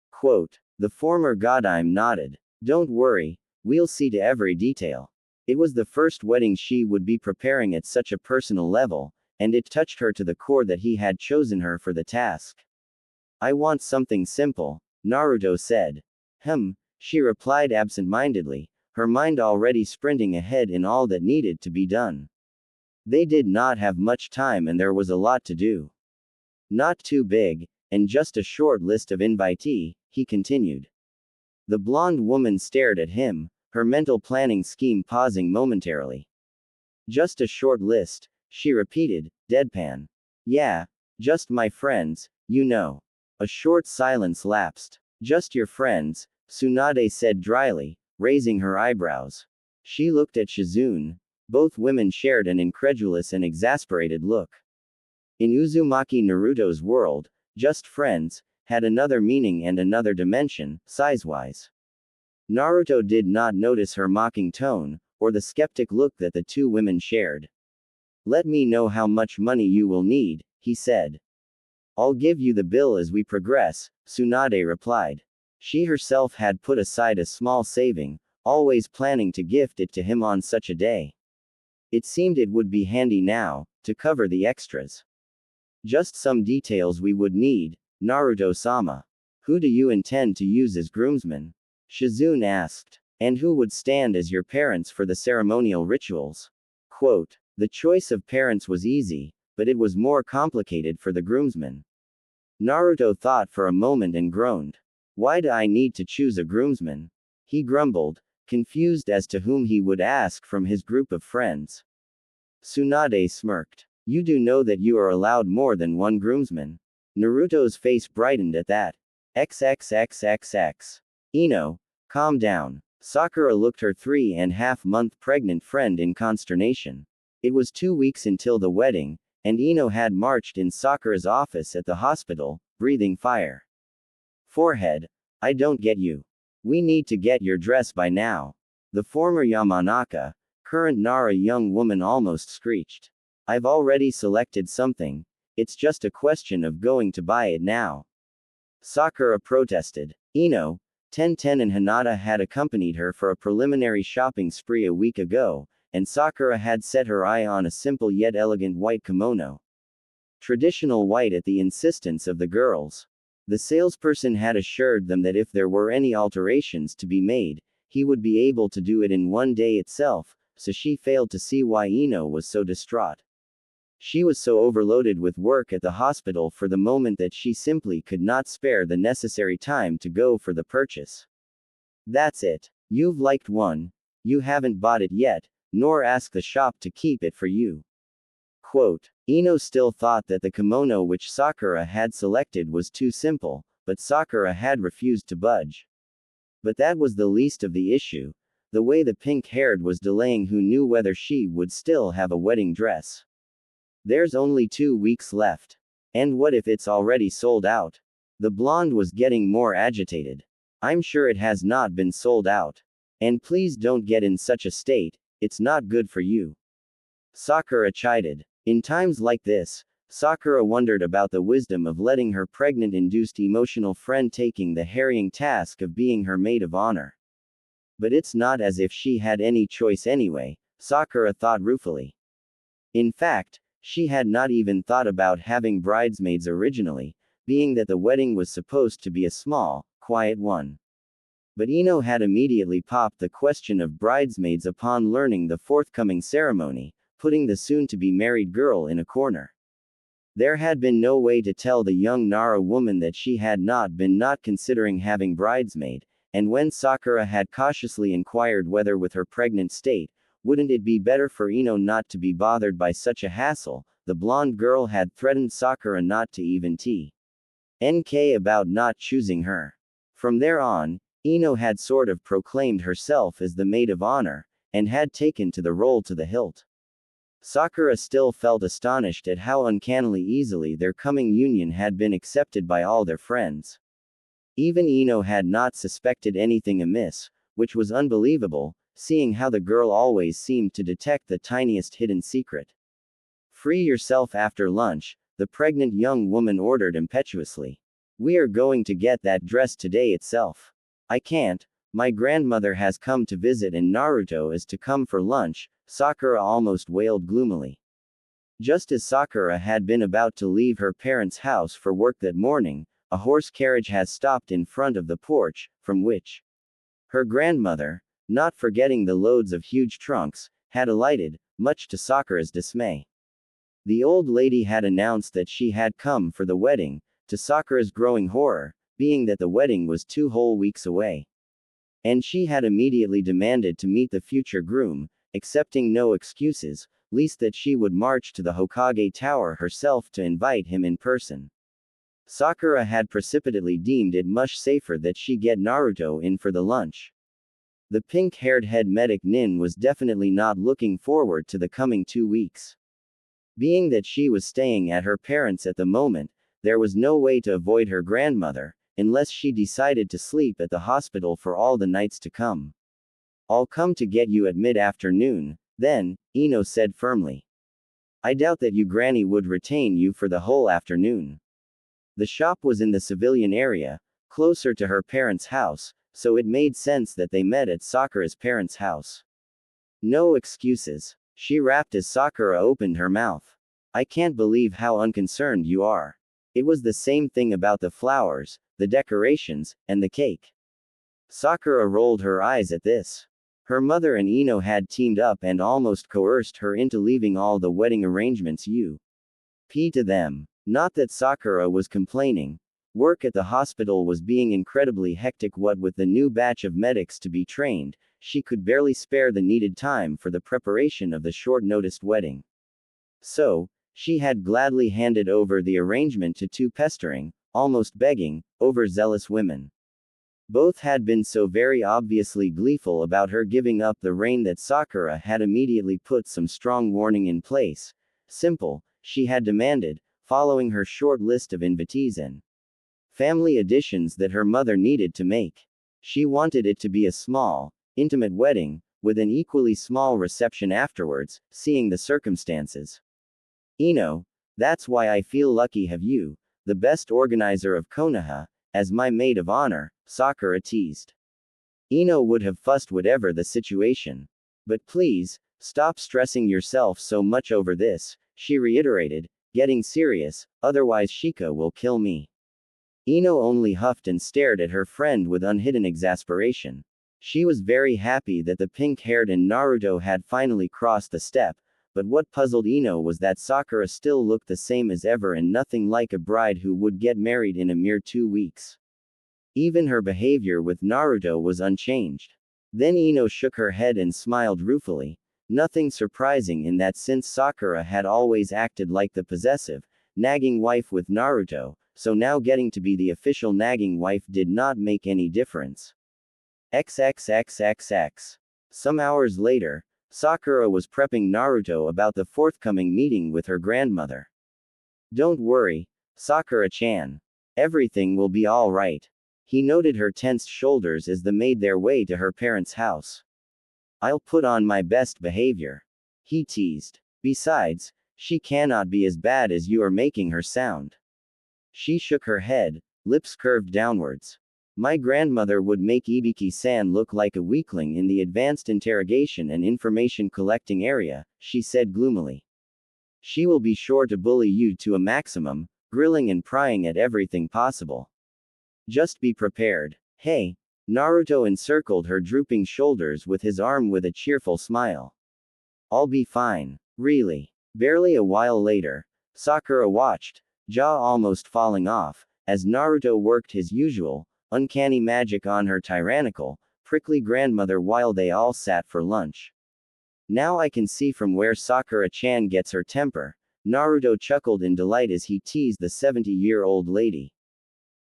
Quote. The former Godime nodded. "Don't worry, we'll see to every detail." It was the first wedding she would be preparing at such a personal level, and it touched her to the core that he had chosen her for the task. "I want something simple," Naruto said. She replied absent-mindedly, her mind already sprinting ahead in all that needed to be done. They did not have much time and there was a lot to do. "Not too big, and just a short list of invitee," he continued. The blonde woman stared at him, her mental planning scheme pausing momentarily. "Just a short list," she repeated, deadpan. "Yeah, just my friends, you know." A short silence lapsed. "Just your friends," Tsunade said dryly, raising her eyebrows. She looked at Shizune. Both women shared an incredulous and exasperated look. In Uzumaki Naruto's world, just friends had another meaning and another dimension, size-wise. Naruto did not notice her mocking tone, or the skeptic look that the two women shared. "Let me know how much money you will need," he said. "I'll give you the bill as we progress," Tsunade replied. She herself had put aside a small saving, always planning to gift it to him on such a day. It seemed it would be handy now, to cover the extras. "Just some details we would need, Naruto-sama. Who do you intend to use as groomsmen?" Shizune asked. "And who would stand as your parents for the ceremonial rituals?" Quote. The choice of parents was easy, but it was more complicated for the groomsmen. Naruto thought for a moment and groaned. "Why do I need to choose a groomsman? He grumbled, confused as to whom he would ask from his group of friends. Tsunade smirked. You do know that you are allowed more than one groomsman. Naruto's face brightened at that. XXXXX. Ino, calm down. Sakura looked her 3.5-month pregnant friend in consternation. It was 2 weeks until the wedding, and Ino had marched in Sakura's office at the hospital, breathing fire. Forehead. I don't get you. We need to get your dress by now. The former Yamanaka, current Nara young woman almost screeched. I've already selected something. It's just a question of going to buy it now. Sakura protested. Ino, Tenten and Hinata had accompanied her for a preliminary shopping spree a week ago, and Sakura had set her eye on a simple yet elegant white kimono. Traditional white at the insistence of the girls. The salesperson had assured them that if there were any alterations to be made, he would be able to do it in one day itself, so she failed to see why Ino was so distraught. She was so overloaded with work at the hospital for the moment that she simply could not spare the necessary time to go for the purchase. That's it. You've liked one. You haven't bought it yet, nor asked the shop to keep it for you. Quote. Ino still thought that the kimono which Sakura had selected was too simple, but Sakura had refused to budge. But that was the least of the issue. The way the pink-haired was delaying, who knew whether she would still have a wedding dress. There's only 2 weeks left. And what if it's already sold out? The blonde was getting more agitated. I'm sure it has not been sold out. And please don't get in such a state, it's not good for you. Sakura chided. In times like this, Sakura wondered about the wisdom of letting her pregnant-induced emotional friend taking the harrying task of being her maid of honor. But it's not as if she had any choice anyway, Sakura thought ruefully. In fact, she had not even thought about having bridesmaids originally, being that the wedding was supposed to be a small, quiet one. But Ino had immediately popped the question of bridesmaids upon learning the forthcoming ceremony, putting the soon-to-be married girl in a corner. There had been no way to tell the young Nara woman that she had not been considering having bridesmaid, and when Sakura had cautiously inquired whether with her pregnant state, wouldn't it be better for Ino not to be bothered by such a hassle, the blonde girl had threatened Sakura not to even TNK about not choosing her. From there on, Ino had sort of proclaimed herself as the maid of honor, and had taken to the role to the hilt. Sakura still felt astonished at how uncannily easily their coming union had been accepted by all their friends. Even Ino had not suspected anything amiss, which was unbelievable, seeing how the girl always seemed to detect the tiniest hidden secret. Free yourself after lunch, the pregnant young woman ordered impetuously. We are going to get that dress today itself. I can't, my grandmother has come to visit and Naruto is to come for lunch, Sakura almost wailed gloomily. Just as Sakura had been about to leave her parents' house for work that morning, a horse carriage has stopped in front of the porch, from which her grandmother, not forgetting the loads of huge trunks, had alighted, much to Sakura's dismay. The old lady had announced that she had come for the wedding, to Sakura's growing horror, being that the wedding was 2 whole weeks away. And she had immediately demanded to meet the future groom, accepting no excuses, least that she would march to the Hokage Tower herself to invite him in person. Sakura had precipitately deemed it much safer that she get Naruto in for the lunch. The pink-haired head medic Nin was definitely not looking forward to the coming 2 weeks. Being that she was staying at her parents' at the moment, there was no way to avoid her grandmother, unless she decided to sleep at the hospital for all the nights to come. I'll come to get you at mid-afternoon, then, Ino said firmly. I doubt that you granny would retain you for the whole afternoon. The shop was in the civilian area, closer to her parents' house, so it made sense that they met at Sakura's parents' house. No excuses, she rapped as Sakura opened her mouth. I can't believe how unconcerned you are. It was the same thing about the flowers, the decorations, and the cake. Sakura rolled her eyes at this. Her mother and Ino had teamed up and almost coerced her into leaving all the wedding arrangements to them. Not that Sakura was complaining. Work at the hospital was being incredibly hectic. What with the new batch of medics to be trained, she could barely spare the needed time for the preparation of the short-noticed wedding. So, she had gladly handed over the arrangement to two pestering, almost begging, overzealous women. Both had been so very obviously gleeful about her giving up the reign that Sakura had immediately put some strong warning in place. Simple, she had demanded, following her short list of invitees and family additions that her mother needed to make. She wanted it to be a small, intimate wedding, with an equally small reception afterwards, seeing the circumstances. Ino, that's why I feel lucky have you, the best organizer of Konoha, as my maid of honor, Sakura teased. Ino would have fussed whatever the situation. But please, stop stressing yourself so much over this, she reiterated, getting serious, otherwise Shika will kill me. Ino only huffed and stared at her friend with unhidden exasperation. She was very happy that the pink-haired and Naruto had finally crossed the step, but what puzzled Ino was that Sakura still looked the same as ever and nothing like a bride who would get married in a mere 2 weeks. Even her behavior with Naruto was unchanged. Then Ino shook her head and smiled ruefully. Nothing surprising in that since Sakura had always acted like the possessive, nagging wife with Naruto, so now getting to be the official nagging wife did not make any difference. XXXXX. Some hours later, Sakura was prepping Naruto about the forthcoming meeting with her grandmother. Don't worry, Sakura-chan. Everything will be all right. He noted her tensed shoulders as they made their way to her parents' house. I'll put on my best behavior. He teased. Besides, she cannot be as bad as you are making her sound. She shook her head, lips curved downwards. My grandmother would make Ibiki-san look like a weakling in the advanced interrogation and information collecting area, she said gloomily. She will be sure to bully you to a maximum, grilling and prying at everything possible. Just be prepared. Hey. Naruto encircled her drooping shoulders with his arm with a cheerful smile. I'll be fine. Really. Barely a while later, Sakura watched, jaw almost falling off, as Naruto worked his usual, uncanny magic on her tyrannical, prickly grandmother while they all sat for lunch. Now I can see from where Sakura-chan gets her temper, Naruto chuckled in delight as he teased the 70-year-old lady.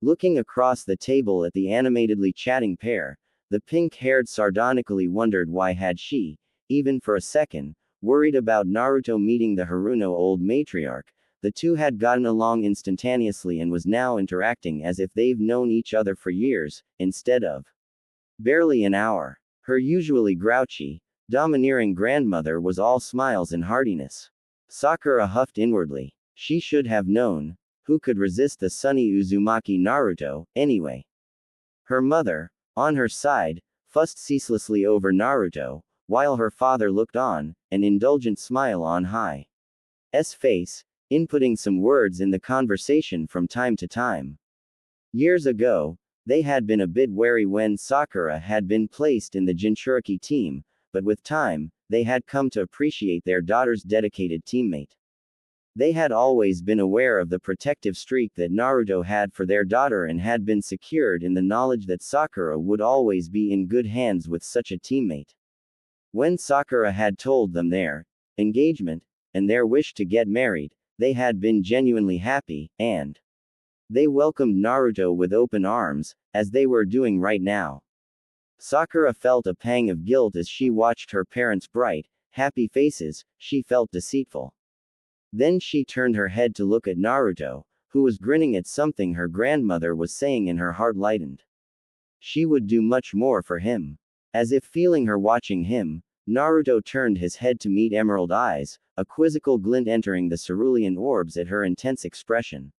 Looking across the table at the animatedly chatting pair, the pink-haired sardonically wondered why had she, even for a second, worried about Naruto meeting the Haruno old matriarch. The two had gotten along instantaneously and was now interacting as if they've known each other for years, instead of barely an hour. Her usually grouchy, domineering grandmother was all smiles and heartiness. Sakura huffed inwardly. She should have known. Who could resist the sunny Uzumaki Naruto, anyway? Her mother, on her side, fussed ceaselessly over Naruto, while her father looked on, an indulgent smile on his face, inputting some words in the conversation from time to time. Years ago, they had been a bit wary when Sakura had been placed in the Jinchuriki team, but with time, they had come to appreciate their daughter's dedicated teammate. They had always been aware of the protective streak that Naruto had for their daughter and had been secured in the knowledge that Sakura would always be in good hands with such a teammate. When Sakura had told them their engagement, and their wish to get married, they had been genuinely happy, and they welcomed Naruto with open arms, as they were doing right now. Sakura felt a pang of guilt as she watched her parents' bright, happy faces. She felt deceitful. Then she turned her head to look at Naruto, who was grinning at something her grandmother was saying and her heart lightened. She would do much more for him. As if feeling her watching him, Naruto turned his head to meet emerald eyes, a quizzical glint entering the cerulean orbs at her intense expression.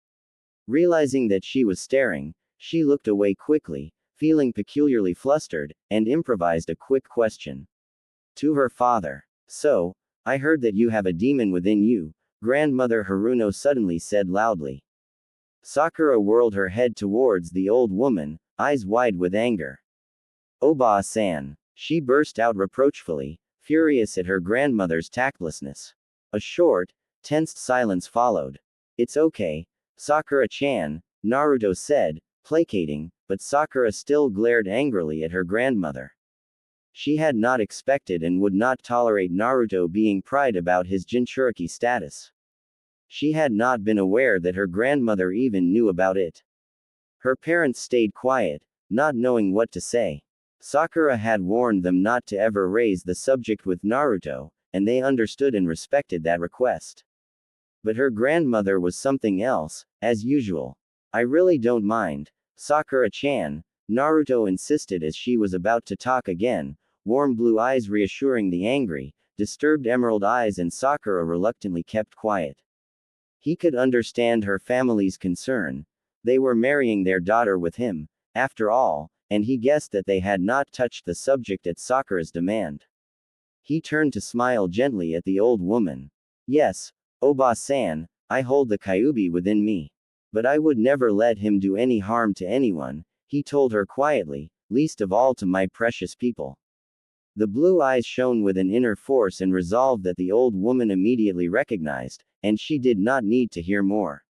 Realizing that she was staring, she looked away quickly, feeling peculiarly flustered, and improvised a quick question. To her father. So, I heard that you have a demon within you, Grandmother Haruno suddenly said loudly. Sakura whirled her head towards the old woman, eyes wide with anger. Oba-san. She burst out reproachfully, furious at her grandmother's tactlessness. A short, tensed silence followed. It's okay, Sakura-chan, Naruto said, placating, but Sakura still glared angrily at her grandmother. She had not expected and would not tolerate Naruto being pried about his Jinchuriki status. She had not been aware that her grandmother even knew about it. Her parents stayed quiet, not knowing what to say. Sakura had warned them not to ever raise the subject with Naruto, and they understood and respected that request. But her grandmother was something else, as usual. I really don't mind, Sakura-chan, Naruto insisted as she was about to talk again, warm blue eyes reassuring the angry, disturbed emerald eyes, and Sakura reluctantly kept quiet. He could understand her family's concern. They were marrying their daughter with him, after all, and he guessed that they had not touched the subject at Sakura's demand. He turned to smile gently at the old woman. Yes, Oba-san, I hold the Kyuubi within me. But I would never let him do any harm to anyone, he told her quietly, least of all to my precious people. The blue eyes shone with an inner force and resolve that the old woman immediately recognized, and she did not need to hear more.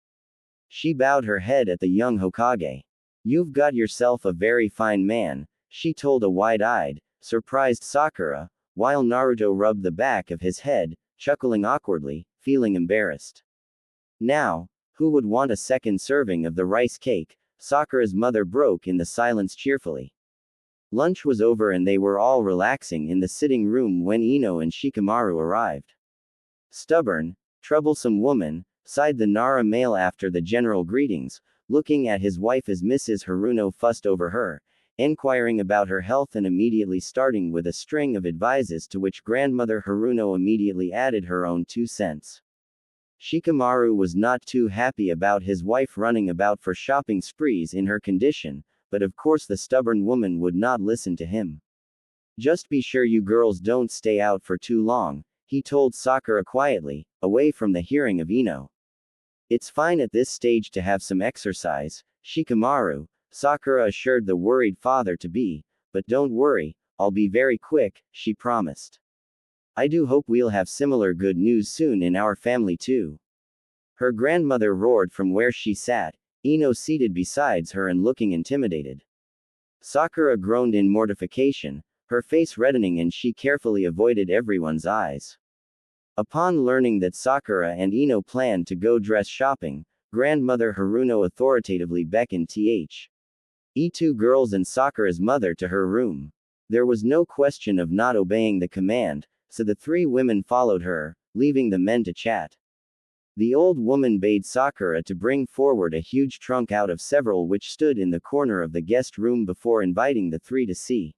She bowed her head at the young Hokage. You've got yourself a very fine man, she told a wide-eyed, surprised Sakura, while Naruto rubbed the back of his head, chuckling awkwardly, feeling embarrassed. Now, who would want a second serving of the rice cake? Sakura's mother broke in the silence cheerfully. Lunch was over and they were all relaxing in the sitting room when Ino and Shikamaru arrived. Stubborn, troublesome woman, sighed the Nara male after the general greetings, looking at his wife as Mrs. Haruno fussed over her, inquiring about her health and immediately starting with a string of advices to which grandmother Haruno immediately added her own 2 cents. Shikamaru was not too happy about his wife running about for shopping sprees in her condition, but of course the stubborn woman would not listen to him. Just be sure you girls don't stay out for too long, he told Sakura quietly, away from the hearing of Ino. It's fine at this stage to have some exercise, Shikamaru, Sakura assured the worried father-to-be, but don't worry, I'll be very quick, she promised. I do hope we'll have similar good news soon in our family too. Her grandmother roared from where she sat, Ino seated beside her and looking intimidated. Sakura groaned in mortification, her face reddening, and she carefully avoided everyone's eyes. Upon learning that Sakura and Ino planned to go dress shopping, grandmother Haruno authoritatively beckoned two girls and Sakura's mother to her room. There was no question of not obeying the command, so the 3 women followed her, leaving the men to chat. The old woman bade Sakura to bring forward a huge trunk out of several which stood in the corner of the guest room before inviting the 3 to see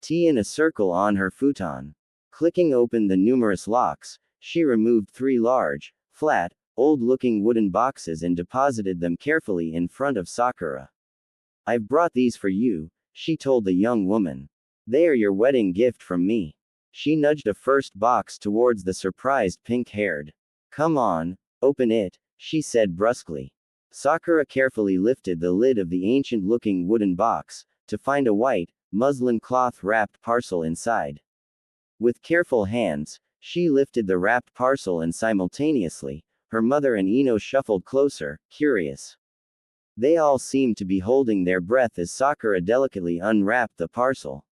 tea in a circle on her futon. Clicking open the numerous locks, she removed 3 large, flat, old-looking wooden boxes and deposited them carefully in front of Sakura. I've brought these for you, she told the young woman. They are your wedding gift from me. She nudged a first box towards the surprised pink-haired. Come on, open it, she said brusquely. Sakura carefully lifted the lid of the ancient-looking wooden box, to find a white, muslin cloth-wrapped parcel inside. With careful hands, she lifted the wrapped parcel and simultaneously, her mother and Ino shuffled closer, curious. They all seemed to be holding their breath as Sakura delicately unwrapped the parcel.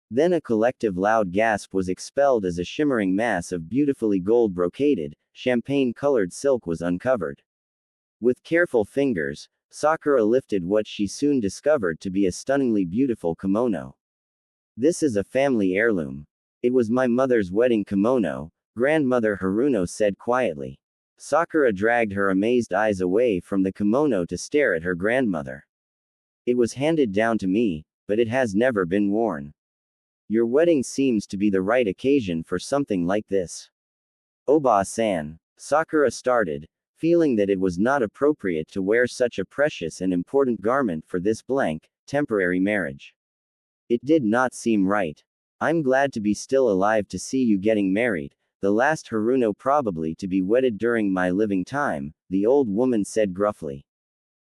Then a collective loud gasp was expelled as a shimmering mass of beautifully gold-brocaded, champagne-colored silk was uncovered. With careful fingers, Sakura lifted what she soon discovered to be a stunningly beautiful kimono. This is a family heirloom. It was my mother's wedding kimono, grandmother Haruno said quietly. Sakura dragged her amazed eyes away from the kimono to stare at her grandmother. It was handed down to me, but it has never been worn. Your wedding seems to be the right occasion for something like this. Oba-san, Sakura started, feeling that it was not appropriate to wear such a precious and important garment for this temporary marriage. It did not seem right. I'm glad to be still alive to see you getting married, the last Haruno probably to be wedded during my living time, the old woman said gruffly.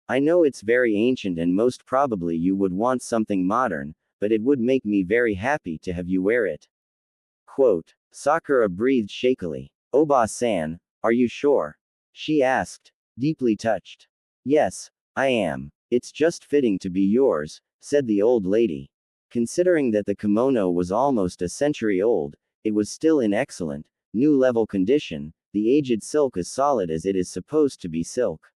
I know it's very ancient and most probably you would want something modern, but it would make me very happy to have you wear it. Quote. Sakura breathed shakily. Oba-san, are you sure? She asked, deeply touched. Yes, I am. It's just fitting to be yours, said the old lady. Considering that the kimono was almost a century old, it was still in excellent, new level condition, the aged silk as solid as it is supposed to be silk.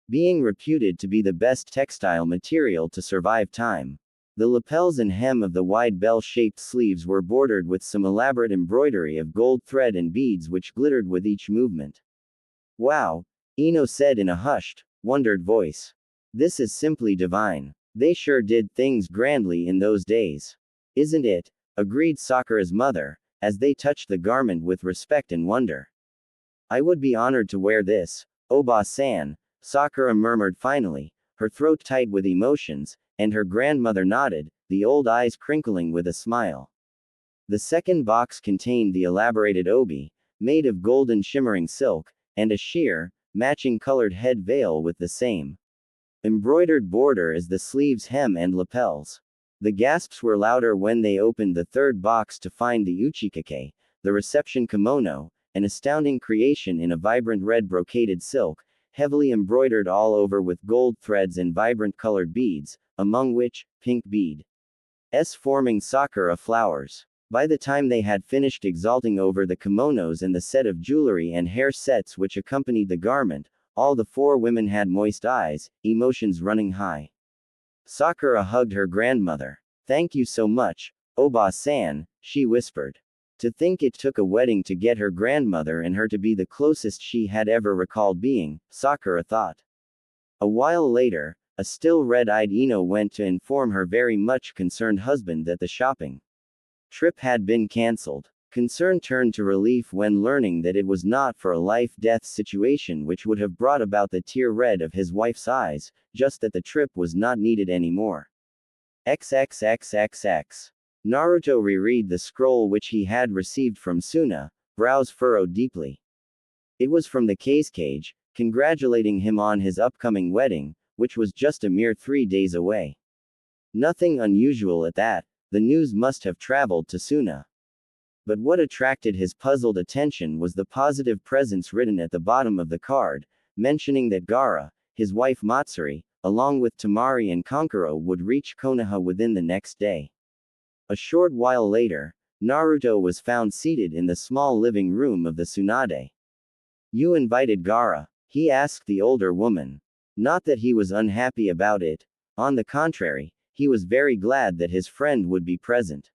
Being reputed to be the best textile material to survive time. The lapels and hem of the wide bell-shaped sleeves were bordered with some elaborate embroidery of gold thread and beads which glittered with each movement. Wow, Ino said in a hushed, wondered voice. This is simply divine. They sure did things grandly in those days. Isn't it? Agreed Sakura's mother, as they touched the garment with respect and wonder. I would be honored to wear this, Oba-san, Sakura murmured finally, her throat tight with emotions, and her grandmother nodded, the old eyes crinkling with a smile. The second box contained the elaborated obi, made of golden shimmering silk, and a sheer, matching colored head veil with the same embroidered border as the sleeves' hem and lapels. The gasps were louder when they opened the third box to find the uchikake, the reception kimono, an astounding creation in a vibrant red brocaded silk, heavily embroidered all over with gold threads and vibrant colored beads, among which, pink beads forming sakura flowers. By the time they had finished exulting over the kimonos and the set of jewelry and hair sets which accompanied the garment, all the four women had moist eyes, emotions running high. Sakura hugged her grandmother. Thank you so much, Oba-san, she whispered. To think it took a wedding to get her grandmother and her to be the closest she had ever recalled being, Sakura thought. A while later, a still red-eyed Ino went to inform her very much concerned husband that the shopping trip had been cancelled. Concern turned to relief when learning that it was not for a life-death situation which would have brought about the tear red of his wife's eyes, just that the trip was not needed anymore. XXXXX. Naruto reread the scroll which he had received from Suna, brows furrowed deeply. It was from the cage, congratulating him on his upcoming wedding, which was just a mere 3 days away. Nothing unusual at that, the news must have traveled to Suna. But what attracted his puzzled attention was the positive presence written at the bottom of the card, mentioning that Gaara, his wife Matsuri, along with Tamari and Kankuro would reach Konoha within the next day. A short while later, Naruto was found seated in the small living room of the Tsunade. You invited Gaara? He asked the older woman. Not that he was unhappy about it. On the contrary, he was very glad that his friend would be present.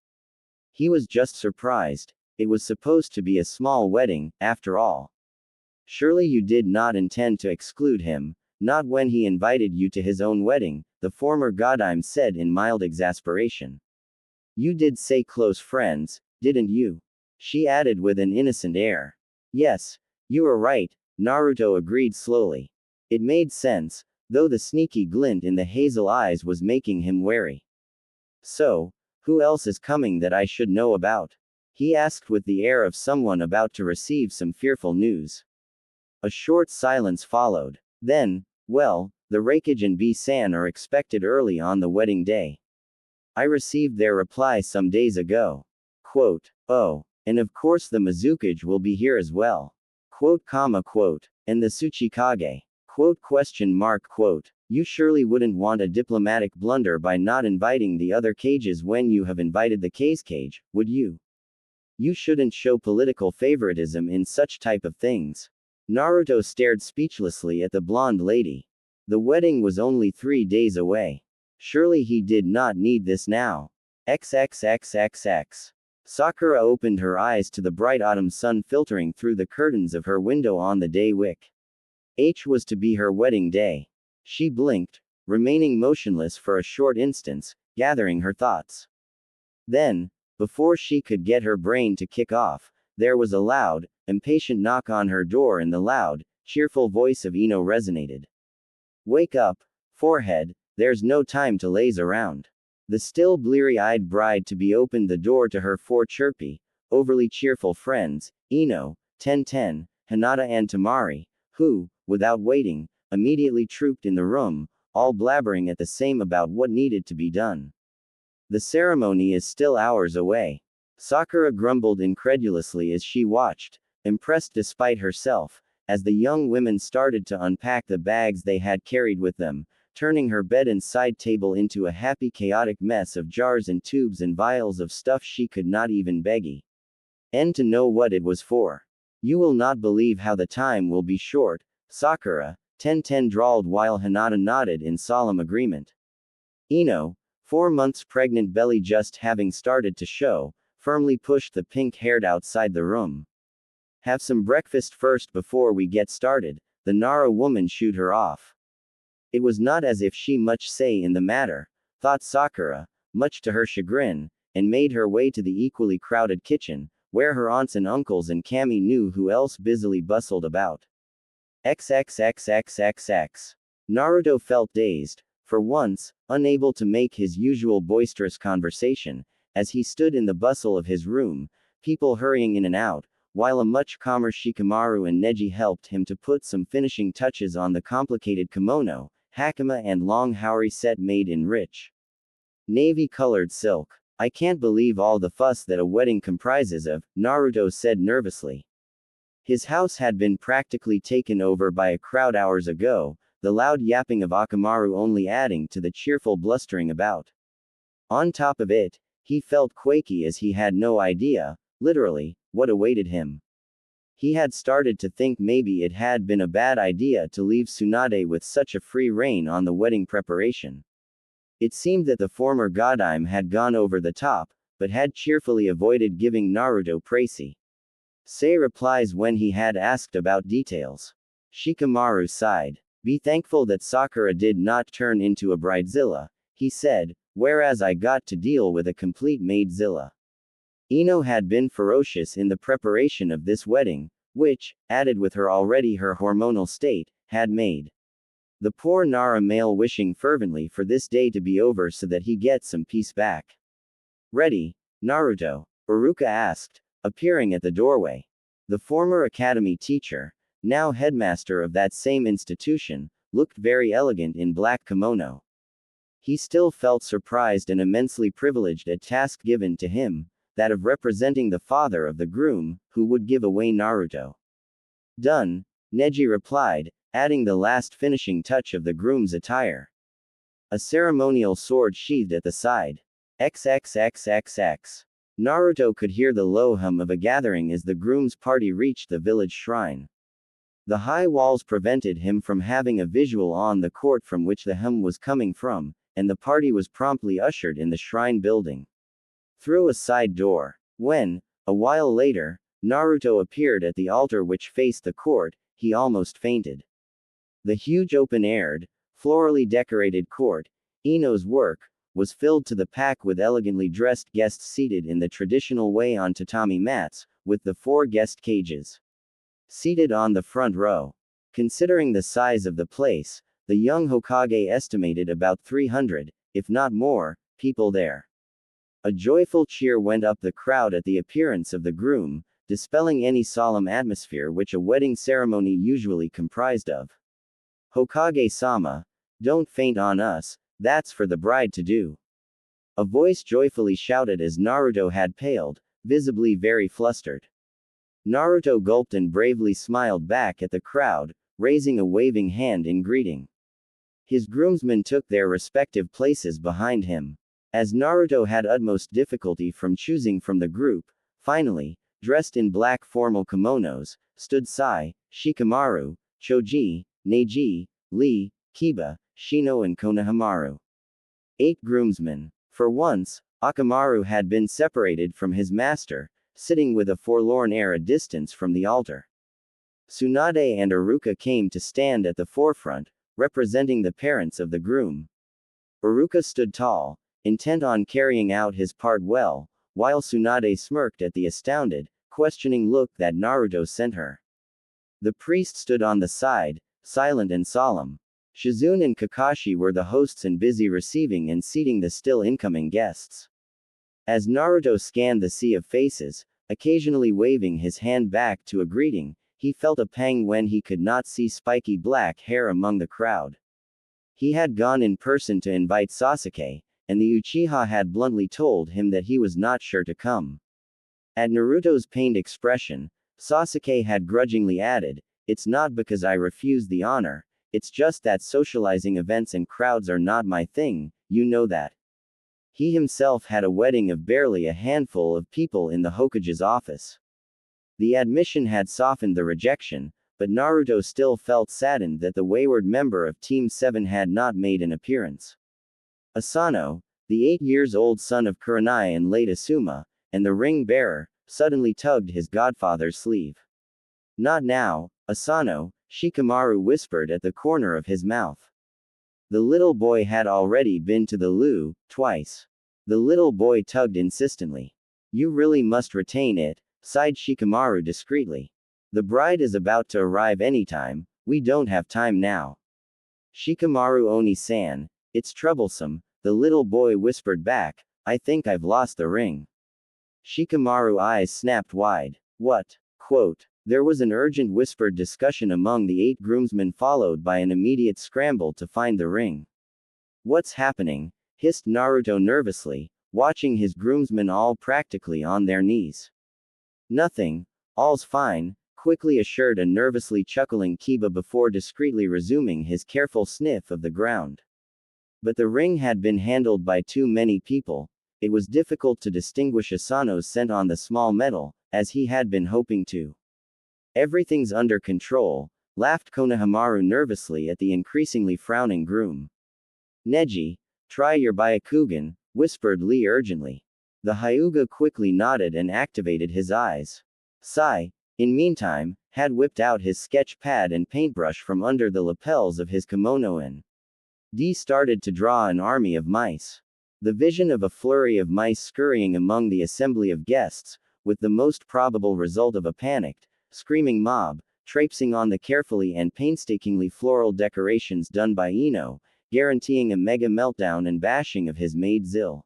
He was just surprised. It was supposed to be a small wedding, after all. Surely you did not intend to exclude him, not when he invited you to his own wedding, the former Godime said in mild exasperation. You did say close friends, didn't you? She added with an innocent air. Yes, you are right, Naruto agreed slowly. It made sense, though the sneaky glint in the hazel eyes was making him wary. So, who else is coming that I should know about? He asked with the air of someone about to receive some fearful news. A short silence followed. Then, well, the Raikage and B-san are expected early on the wedding day. I received their reply some days ago. Quote, oh, and of course the Mizukage will be here as well. Quote, and the Tsuchikage. Quote, quote, you surely wouldn't want a diplomatic blunder by not inviting the other cages when you have invited the cage, would you? You shouldn't show political favoritism in such type of things. Naruto stared speechlessly at the blonde lady. The wedding was only 3 days away. Surely he did not need this now. XXXXX. Sakura opened her eyes to the bright autumn sun filtering through the curtains of her window on the day Wick H was to be her wedding day. She blinked, remaining motionless for a short instant, gathering her thoughts. Then, before she could get her brain to kick off, there was a loud, impatient knock on her door and the loud, cheerful voice of Ino resonated. Wake up, forehead, there's no time to laze around. The still bleary-eyed bride-to-be opened the door to her 4 chirpy, overly cheerful friends, Ino, Ten, Hinata and Tamari, who, without waiting, immediately trooped in the room, all blabbering at the same about what needed to be done. The ceremony is still hours away. Sakura grumbled incredulously as she watched, impressed despite herself, as the young women started to unpack the bags they had carried with them, turning her bed and side table into a happy chaotic mess of jars and tubes and vials of stuff she could not even beggy and to know what it was for. You will not believe how the time will be short, Sakura, 1010 drawled while Hinata nodded in solemn agreement. Ino, 4 months pregnant belly just having started to show, firmly pushed the pink-haired outside the room. Have some breakfast first before we get started, the Nara woman shooed her off. It was not as if she much say in the matter, thought Sakura, much to her chagrin, and made her way to the equally crowded kitchen, where her aunts and uncles and Kami knew who else busily bustled about. XXXXXX. Naruto felt dazed, for once, unable to make his usual boisterous conversation, as he stood in the bustle of his room, people hurrying in and out, while a much calmer Shikamaru and Neji helped him to put some finishing touches on the complicated kimono, hakama and long haori set made in rich navy-colored silk. I can't believe all the fuss that a wedding comprises of, Naruto said nervously. His house had been practically taken over by a crowd hours ago, the loud yapping of Akamaru only adding to the cheerful blustering about. On top of it, he felt quaky as he had no idea, literally, what awaited him. He had started to think maybe it had been a bad idea to leave Tsunade with such a free rein on the wedding preparation. It seemed that the former Godime had gone over the top, but had cheerfully avoided giving Naruto say replies when he had asked about details. Shikamaru sighed. Be thankful that Sakura did not turn into a bridezilla, he said, whereas I got to deal with a complete maidzilla. Ino had been ferocious in the preparation of this wedding, which, added with her hormonal state, had made the poor Nara male wishing fervently for this day to be over so that he gets some peace back. Ready, Naruto? Iruka asked, appearing at the doorway. The former academy teacher, now headmaster of that same institution, looked very elegant in black kimono. He still felt surprised and immensely privileged at task given to him, that of representing the father of the groom, who would give away Naruto. Done, Neji replied, adding the last finishing touch of the groom's attire. A ceremonial sword sheathed at the side. XXXXX. Naruto could hear the low hum of a gathering as the groom's party reached the village shrine. The high walls prevented him from having a visual on the court from which the hum was coming from, and the party was promptly ushered in the shrine building through a side door. When, a while later, Naruto appeared at the altar which faced the court, he almost fainted. The huge open-aired, florally decorated court, Ino's work, was filled to the pack with elegantly dressed guests seated in the traditional way on tatami mats, with the 4 guest cages seated on the front row. Considering the size of the place, the young Hokage estimated about 300, if not more, people there. A joyful cheer went up the crowd at the appearance of the groom, dispelling any solemn atmosphere which a wedding ceremony usually comprised of. Hokage-sama, don't faint on us, that's for the bride to do. A voice joyfully shouted as Naruto had paled, visibly very flustered. Naruto gulped and bravely smiled back at the crowd, raising a waving hand in greeting. His groomsmen took their respective places behind him. As Naruto had utmost difficulty from choosing from the group, finally, dressed in black formal kimonos, stood Sai, Shikamaru, Choji, Neji, Lee, Kiba, Shino and Konohamaru. 8 groomsmen. For once, Akamaru had been separated from his master, sitting with a forlorn air a distance from the altar. Tsunade and Iruka came to stand at the forefront, representing the parents of the groom. Iruka stood tall, intent on carrying out his part well, while Tsunade smirked at the astounded, questioning look that Naruto sent her. The priest stood on the side, silent and solemn. Shizune and Kakashi were the hosts and busy receiving and seating the still incoming guests. As Naruto scanned the sea of faces, occasionally waving his hand back to a greeting, he felt a pang when he could not see spiky black hair among the crowd. He had gone in person to invite Sasuke, and the Uchiha had bluntly told him that he was not sure to come. At Naruto's pained expression, Sasuke had grudgingly added, it's not because I refuse the honor, it's just that socializing events and crowds are not my thing, you know that. He himself had a wedding of barely a handful of people in the Hokage's office. The admission had softened the rejection, but Naruto still felt saddened that the wayward member of Team 7 had not made an appearance. Asano, the 8-year-old son of Kurenai and late Asuma, and the ring bearer, suddenly tugged his godfather's sleeve. Not now, Asano, Shikamaru whispered at the corner of his mouth. The little boy had already been to the loo, twice. The little boy tugged insistently. You really must retain it, sighed Shikamaru discreetly. The bride is about to arrive anytime, we don't have time now. Shikamaru Oni-san, it's troublesome, the little boy whispered back, I think I've lost the ring. Shikamaru's eyes snapped wide. What? Quote. There was an urgent whispered discussion among the 8 groomsmen followed by an immediate scramble to find the ring. What's happening? Hissed Naruto nervously, watching his groomsmen all practically on their knees. Nothing, all's fine, quickly assured a nervously chuckling Kiba before discreetly resuming his careful sniff of the ground. But the ring had been handled by too many people, it was difficult to distinguish Asano's scent on the small metal, as he had been hoping to. Everything's under control, laughed Konohamaru nervously at the increasingly frowning groom. Neji, try your Byakugan, whispered Lee urgently. The Hyuga quickly nodded and activated his eyes. Sai, in meantime, had whipped out his sketch pad and paintbrush from under the lapels of his kimono and started to draw an army of mice. The vision of a flurry of mice scurrying among the assembly of guests, with the most probable result of a panicked, screaming mob, traipsing on the carefully and painstakingly floral decorations done by Ino, guaranteeing a mega meltdown and bashing of his maid Zil.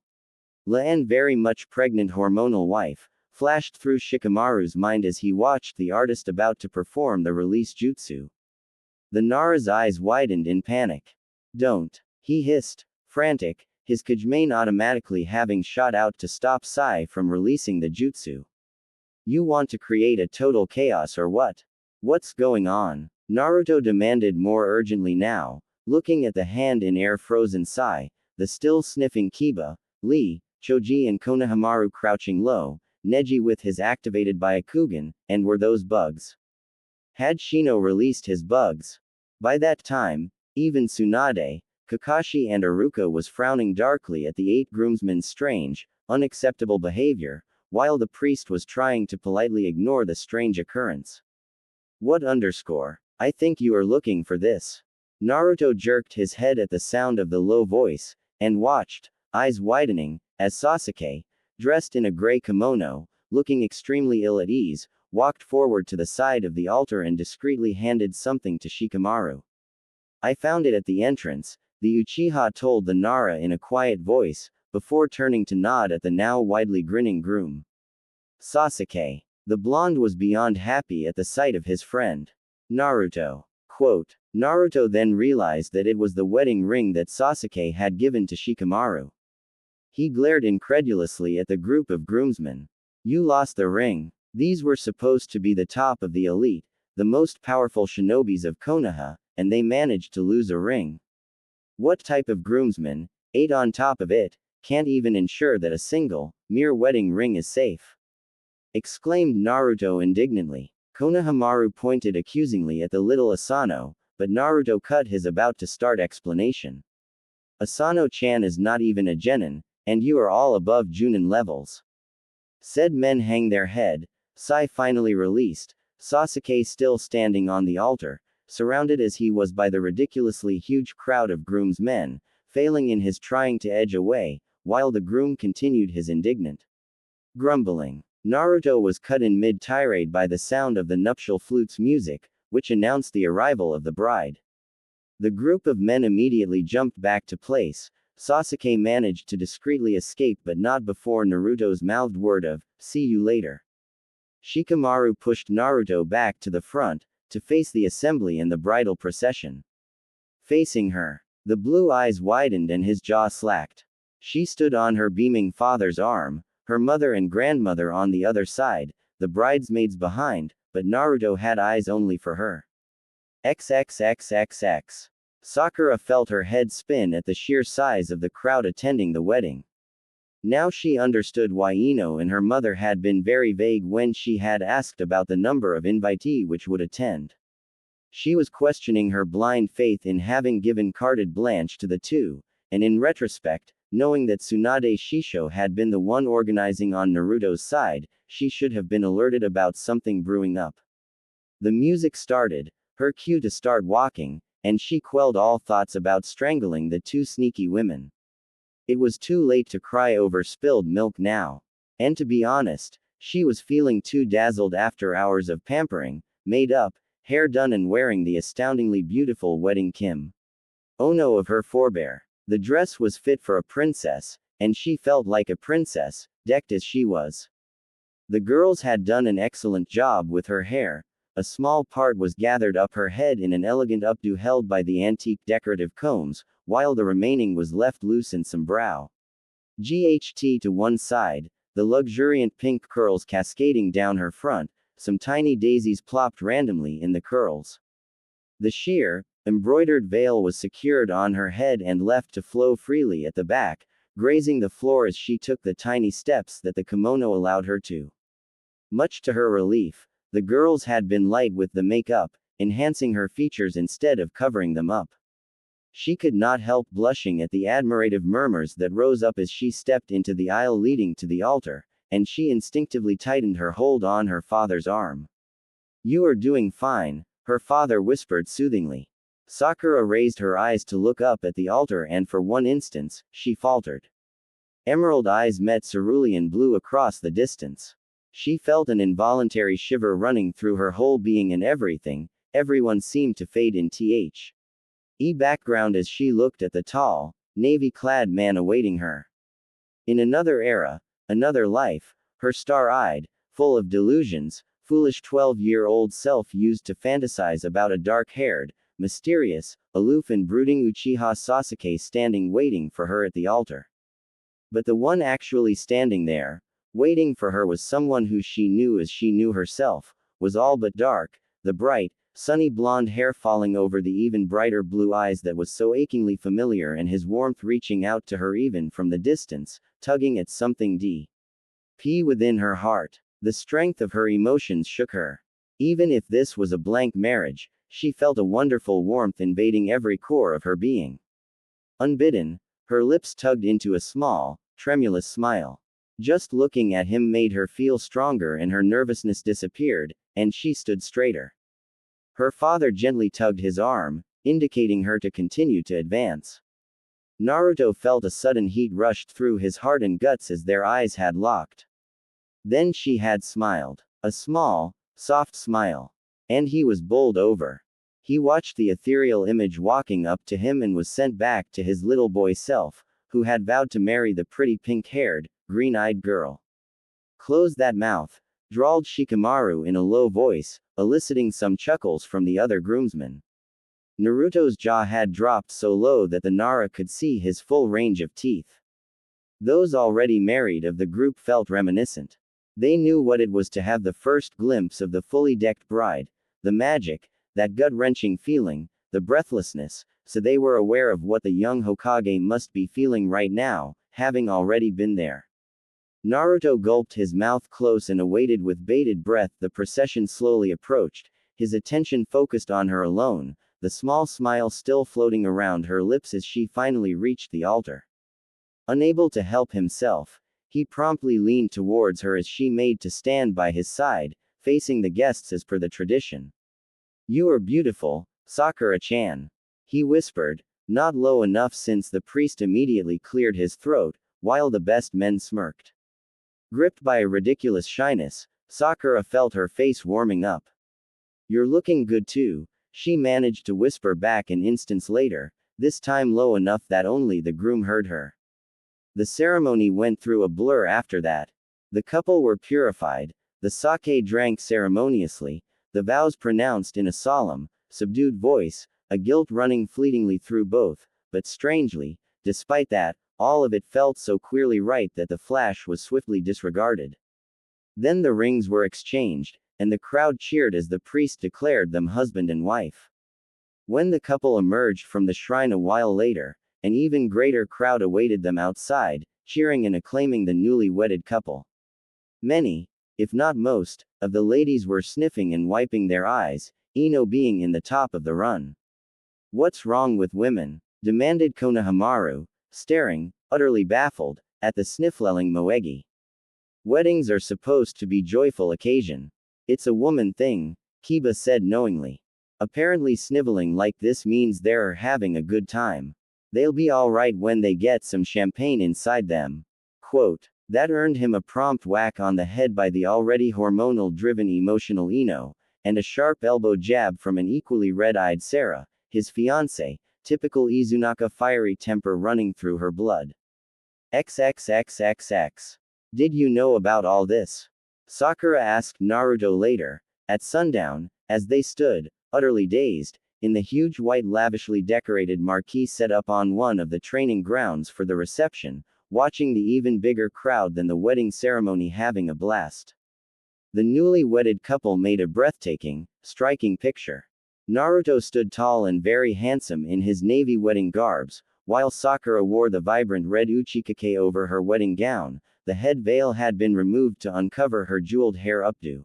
Lan very much pregnant hormonal wife, flashed through Shikamaru's mind as he watched the artist about to perform the release jutsu. The Nara's eyes widened in panic. Don't, he hissed, frantic, his Kajimane automatically having shot out to stop Sai from releasing the jutsu. You want to create a total chaos or what? What's going on? Naruto demanded more urgently now, looking at the hand-in-air frozen Sai, the still sniffing Kiba, Lee, Choji and Konohamaru crouching low, Neji with his activated Byakugan, and were those bugs? Had Shino released his bugs? By that time, even Tsunade, Kakashi and Iruka was frowning darkly at the 8 groomsmen's strange, unacceptable behavior, while the priest was trying to politely ignore the strange occurrence. What underscore? I think you are looking for this. Naruto jerked his head at the sound of the low voice, and watched, eyes widening, as Sasuke, dressed in a gray kimono, looking extremely ill at ease, walked forward to the side of the altar and discreetly handed something to Shikamaru. I found it at the entrance, the Uchiha told the Nara in a quiet voice, before turning to nod at the now widely grinning groom. Sasuke. The blonde was beyond happy at the sight of his friend. Naruto. Quote. Naruto then realized that it was the wedding ring that Sasuke had given to Shikamaru. He glared incredulously at the group of groomsmen. You lost the ring. These were supposed to be the top of the elite, the most powerful shinobis of Konoha, and they managed to lose a ring. What type of groomsman, 8 on top of it, can't even ensure that a single, mere wedding ring is safe? Exclaimed Naruto indignantly. Konohamaru pointed accusingly at the little Asano, but Naruto cut his about-to-start explanation. Asano-chan is not even a genin, and you are all above Junin levels. Said men hang their head. Sai finally released, Sasuke still standing on the altar, surrounded as he was by the ridiculously huge crowd of groomsmen, failing in his trying to edge away, while the groom continued his indignant grumbling. Naruto was cut in mid-tirade by the sound of the nuptial flute's music, which announced the arrival of the bride. The group of men immediately jumped back to place. Sasuke managed to discreetly escape but not before Naruto's mouthed word of, see you later. Shikamaru pushed Naruto back to the front, to face the assembly and the bridal procession. Facing her, the blue eyes widened and his jaw slacked. She stood on her beaming father's arm, her mother and grandmother on the other side, the bridesmaids behind, but Naruto had eyes only for her. XXXXX. Sakura felt her head spin at the sheer size of the crowd attending the wedding. Now she understood why Ino and her mother had been very vague when she had asked about the number of invitees which would attend. She was questioning her blind faith in having given carte blanche to the two, and in retrospect, knowing that Tsunade Shisho had been the one organizing on Naruto's side, she should have been alerted about something brewing up. The music started, her cue to start walking, and she quelled all thoughts about strangling the two sneaky women. It was too late to cry over spilled milk now. And to be honest, she was feeling too dazzled after hours of pampering, made up, hair done and wearing the astoundingly beautiful wedding kimono of her forebear. The dress was fit for a princess, and she felt like a princess, decked as she was. The girls had done an excellent job with her hair. A small part was gathered up her head in an elegant updo held by the antique decorative combs, while the remaining was left loose in some brow. GHT to one side, the luxuriant pink curls cascading down her front, some tiny daisies plopped randomly in the curls. The sheer, embroidered veil was secured on her head and left to flow freely at the back, grazing the floor as she took the tiny steps that the kimono allowed her to. Much to her relief, the girls had been light with the makeup, enhancing her features instead of covering them up. She could not help blushing at the admirative murmurs that rose up as she stepped into the aisle leading to the altar, and she instinctively tightened her hold on her father's arm. "You are doing fine," her father whispered soothingly. Sakura raised her eyes to look up at the altar and for one instant, she faltered. Emerald eyes met cerulean blue across the distance. She felt an involuntary shiver running through her whole being and everyone seemed to fade in background as she looked at the tall, navy-clad man awaiting her. In another era, another life, her star-eyed, full of delusions, foolish 12-year-old self used to fantasize about a dark-haired, mysterious, aloof and brooding Uchiha Sasuke standing waiting for her at the altar. But the one actually standing there, waiting for her was someone who she knew as she knew herself, was all but dark, the bright, sunny blonde hair falling over the even brighter blue eyes that was so achingly familiar and his warmth reaching out to her even from the distance, tugging at something deep within her heart. The strength of her emotions shook her. Even if this was a blank marriage, she felt a wonderful warmth invading every core of her being. Unbidden, her lips tugged into a small, tremulous smile. Just looking at him made her feel stronger and her nervousness disappeared, and she stood straighter. Her father gently tugged his arm, indicating her to continue to advance. Naruto felt a sudden heat rushed through his heart and guts as their eyes had locked. Then she had smiled. A small, soft smile. And he was bowled over. He watched the ethereal image walking up to him and was sent back to his little boy self, who had vowed to marry the pretty pink-haired, green-eyed girl. "Close that mouth," drawled Shikamaru in a low voice, eliciting some chuckles from the other groomsmen. Naruto's jaw had dropped so low that the Nara could see his full range of teeth. Those already married of the group felt reminiscent. They knew what it was to have the first glimpse of the fully decked bride, the magic, that gut-wrenching feeling, the breathlessness, so they were aware of what the young Hokage must be feeling right now, having already been there. Naruto gulped his mouth close and awaited with bated breath. The procession slowly approached, his attention focused on her alone, the small smile still floating around her lips as she finally reached the altar. Unable to help himself, he promptly leaned towards her as she made to stand by his side, facing the guests as per the tradition. "You are beautiful, Sakura-chan," he whispered, not low enough since the priest immediately cleared his throat, while the best men smirked. Gripped by a ridiculous shyness, Sakura felt her face warming up. "You're looking good too," she managed to whisper back an instant later, this time low enough that only the groom heard her. The ceremony went through a blur after that. The couple were purified, the sake drank ceremoniously, the vows pronounced in a solemn, subdued voice, a guilt running fleetingly through both, but strangely, despite that, all of it felt so queerly right that the flash was swiftly disregarded. Then the rings were exchanged, and the crowd cheered as the priest declared them husband and wife. When the couple emerged from the shrine a while later, an even greater crowd awaited them outside, cheering and acclaiming the newly wedded couple. Many, if not most, of the ladies were sniffing and wiping their eyes, Ino being in the top of the run. "What's wrong with women?" demanded Konohamaru, staring, utterly baffled, at the sniffling Moegi. "Weddings are supposed to be joyful occasion. It's a woman thing," Kiba said knowingly. "Apparently sniveling like this means they're having a good time. They'll be alright when they get some champagne inside them." Quote. That earned him a prompt whack on the head by the already hormonal-driven emotional Ino, and a sharp elbow jab from an equally red-eyed Sarah, his fiancée, typical Izunaka fiery temper running through her blood. XXXXX. "Did you know about all this?" Sakura asked Naruto later, at sundown, as they stood, utterly dazed, in the huge white lavishly decorated marquee set up on one of the training grounds for the reception, watching the even bigger crowd than the wedding ceremony having a blast. The newly wedded couple made a breathtaking, striking picture. Naruto stood tall and very handsome in his navy wedding garbs, while Sakura wore the vibrant red uchikake over her wedding gown. The head veil had been removed to uncover her jeweled hair updo.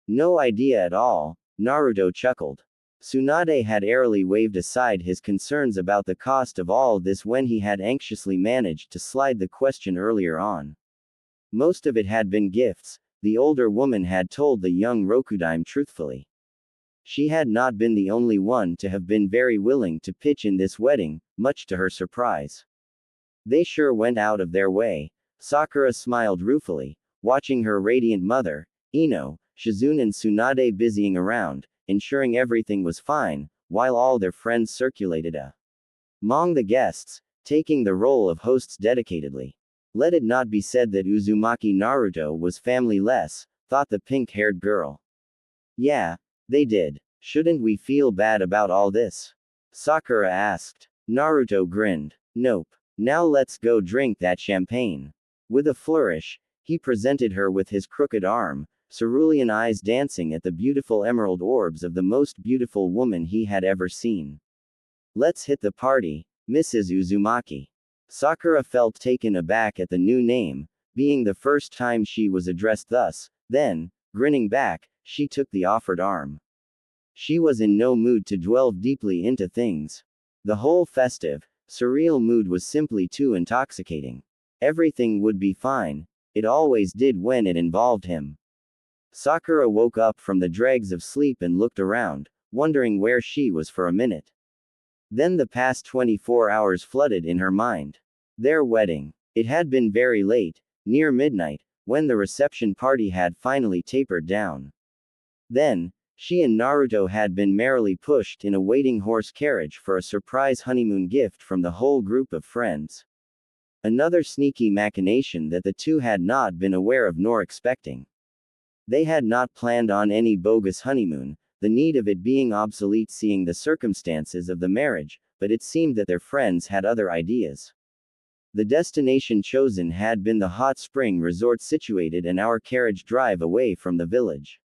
"No idea at all," Naruto chuckled. Tsunade had airily waved aside his concerns about the cost of all this when he had anxiously managed to slide the question earlier on. Most of it had been gifts, the older woman had told the young Rokudaime truthfully. She had not been the only one to have been very willing to pitch in this wedding, much to her surprise. They sure went out of their way. Sakura smiled ruefully, watching her radiant mother, Ino, Shizune and Tsunade busying around, ensuring everything was fine, while all their friends circulated among the guests, taking the role of hosts dedicatedly. Let it not be said that Uzumaki Naruto was family-less, thought the pink-haired girl. Yeah, they did. Shouldn't we feel bad about all this? Sakura asked. Naruto grinned. Nope. Now let's go drink that champagne. With a flourish, he presented her with his crooked arm, cerulean eyes dancing at the beautiful emerald orbs of the most beautiful woman he had ever seen. "Let's hit the party, Mrs. Uzumaki." Sakura felt taken aback at the new name, being the first time she was addressed thus. Then, grinning back, she took the offered arm. She was in no mood to delve deeply into things. The whole festive, surreal mood was simply too intoxicating. Everything would be fine. It always did when it involved him. Sakura woke up from the dregs of sleep and looked around, wondering where she was for a minute. Then the past 24 hours flooded in her mind. Their wedding. It had been very late, near midnight, when the reception party had finally tapered down. Then, she and Naruto had been merrily pushed in a waiting horse carriage for a surprise honeymoon gift from the whole group of friends. Another sneaky machination that the two had not been aware of nor expecting. They had not planned on any bogus honeymoon, the need of it being obsolete seeing the circumstances of the marriage, but it seemed that their friends had other ideas. The destination chosen had been the hot spring resort situated an hour carriage drive away from the village.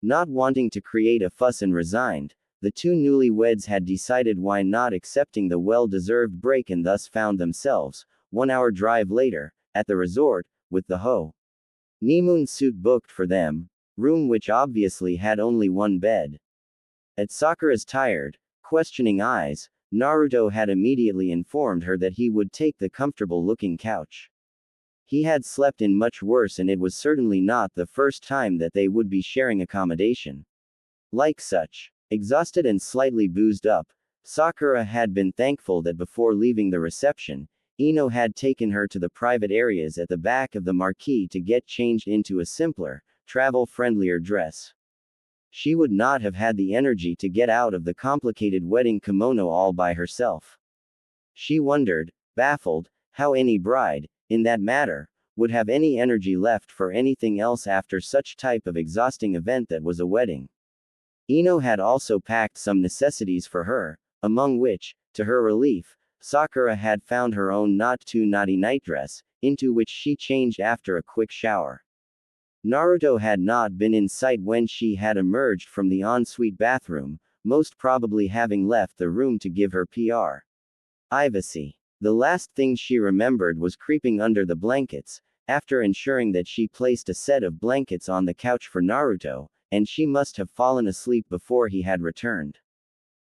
Not wanting to create a fuss and resigned, the two newlyweds had decided why not accepting the well-deserved break and thus found themselves, 1 hour drive later, at the resort, with the honeymoon suite booked for them, room which obviously had only one bed. At Sakura's tired, questioning eyes, Naruto had immediately informed her that he would take the comfortable-looking couch. He had slept in much worse and it was certainly not the first time that they would be sharing accommodation. Like such, exhausted and slightly boozed up, Sakura had been thankful that before leaving the reception, Ino had taken her to the private areas at the back of the marquee to get changed into a simpler, travel-friendlier dress. She would not have had the energy to get out of the complicated wedding kimono all by herself. She wondered, baffled, how any bride, in that matter, would have any energy left for anything else after such type of exhausting event that was a wedding. Ino had also packed some necessities for her, among which, to her relief, Sakura had found her own not-too-naughty nightdress, into which she changed after a quick shower. Naruto had not been in sight when she had emerged from the ensuite bathroom, most probably having left the room to give her privacy. The last thing she remembered was creeping under the blankets, after ensuring that she placed a set of blankets on the couch for Naruto, and she must have fallen asleep before he had returned.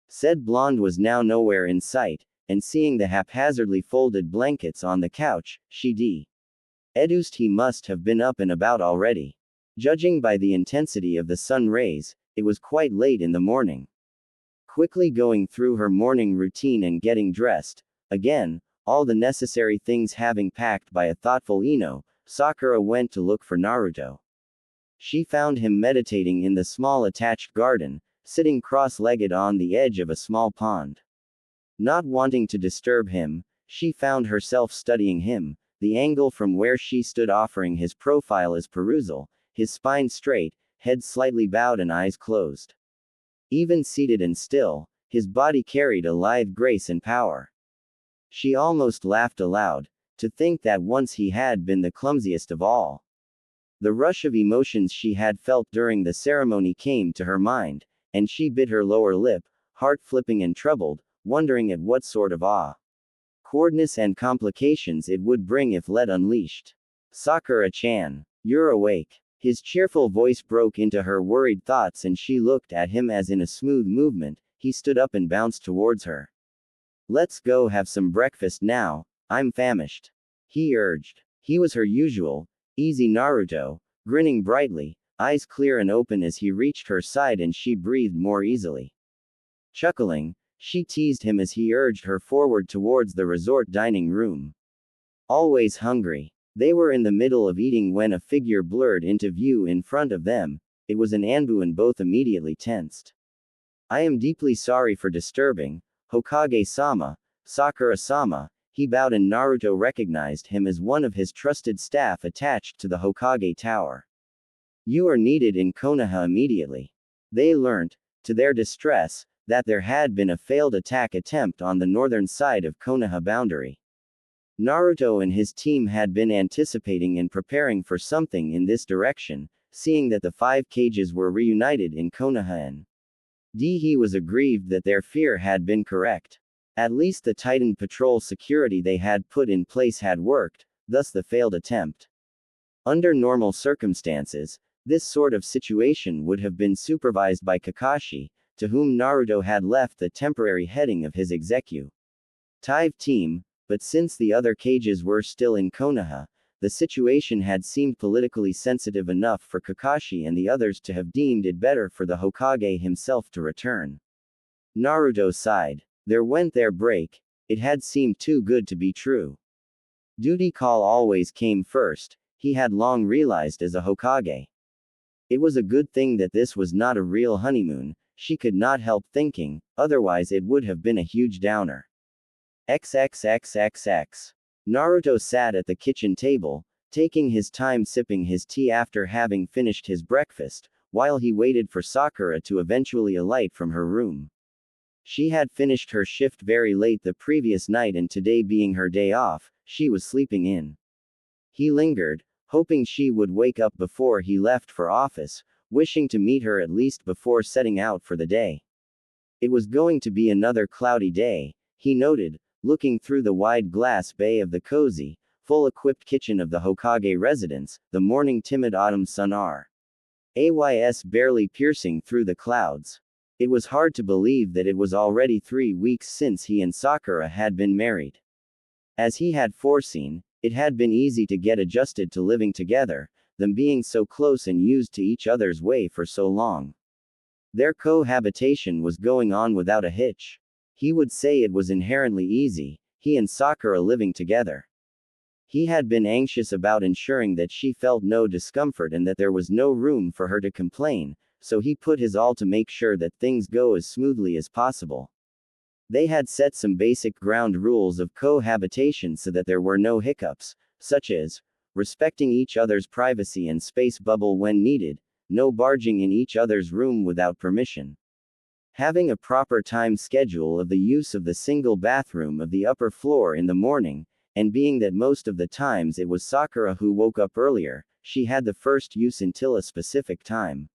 Said blonde was now nowhere in sight, and seeing the haphazardly folded blankets on the couch, she deduced he must have been up and about already. Judging by the intensity of the sun rays, it was quite late in the morning. Quickly going through her morning routine and getting dressed, again, all the necessary things having packed by a thoughtful Ino, Sakura went to look for Naruto. She found him meditating in the small attached garden, sitting cross-legged on the edge of a small pond. Not wanting to disturb him, she found herself studying him, the angle from where she stood offering his profile as perusal, his spine straight, head slightly bowed and eyes closed. Even seated and still, his body carried a lithe grace and power. She almost laughed aloud, to think that once he had been the clumsiest of all. The rush of emotions she had felt during the ceremony came to her mind, and she bit her lower lip, heart flipping and troubled, wondering at what sort of awkwardness and complications it would bring if let unleashed. Sakura-chan, you're awake. His cheerful voice broke into her worried thoughts and she looked at him as in a smooth movement, he stood up and bounced towards her. Let's go have some breakfast now, I'm famished. He urged. He was her usual, easy Naruto, grinning brightly, eyes clear and open as he reached her side and she breathed more easily. Chuckling, she teased him as he urged her forward towards the resort dining room. Always hungry. They were in the middle of eating when a figure blurred into view in front of them. It was an Anbu and both immediately tensed. I am deeply sorry for disturbing, Hokage-sama, Sakura-sama. He bowed and Naruto recognized him as one of his trusted staff attached to the Hokage Tower. You are needed in Konoha immediately. They learnt, to their distress, that there had been a failed attack attempt on the northern side of Konoha boundary. Naruto and his team had been anticipating and preparing for something in this direction, seeing that the 5 cages were reunited in Konoha and he was aggrieved that their fear had been correct. At least the Titan patrol security they had put in place had worked, thus the failed attempt. Under normal circumstances, this sort of situation would have been supervised by Kakashi, to whom Naruto had left the temporary heading of his executive team, but since the other cages were still in Konoha, the situation had seemed politically sensitive enough for Kakashi and the others to have deemed it better for the Hokage himself to return. Naruto sighed. There went their break, it had seemed too good to be true. Duty call always came first, he had long realized as a Hokage. It was a good thing that this was not a real honeymoon, she could not help thinking, otherwise it would have been a huge downer. XXXXX. Naruto sat at the kitchen table, taking his time sipping his tea after having finished his breakfast, while he waited for Sakura to eventually alight from her room. She had finished her shift very late the previous night and today being her day off, she was sleeping in. He lingered, hoping she would wake up before he left for office, wishing to meet her at least before setting out for the day. It was going to be another cloudy day, he noted, looking through the wide glass bay of the cozy, full-equipped kitchen of the Hokage residence, the morning timid autumn sun ays barely piercing through the clouds. It was hard to believe that it was already 3 weeks since he and Sakura had been married. As he had foreseen, it had been easy to get adjusted to living together, them being so close and used to each other's way for so long. Their cohabitation was going on without a hitch. He would say it was inherently easy, he and Sakura living together. He had been anxious about ensuring that she felt no discomfort and that there was no room for her to complain, so he put his all to make sure that things go as smoothly as possible. They had set some basic ground rules of cohabitation so that there were no hiccups, such as respecting each other's privacy and space bubble when needed, no barging in each other's room without permission. Having a proper time schedule of the use of the single bathroom of the upper floor in the morning, and being that most of the times it was Sakura who woke up earlier, she had the first use until a specific time.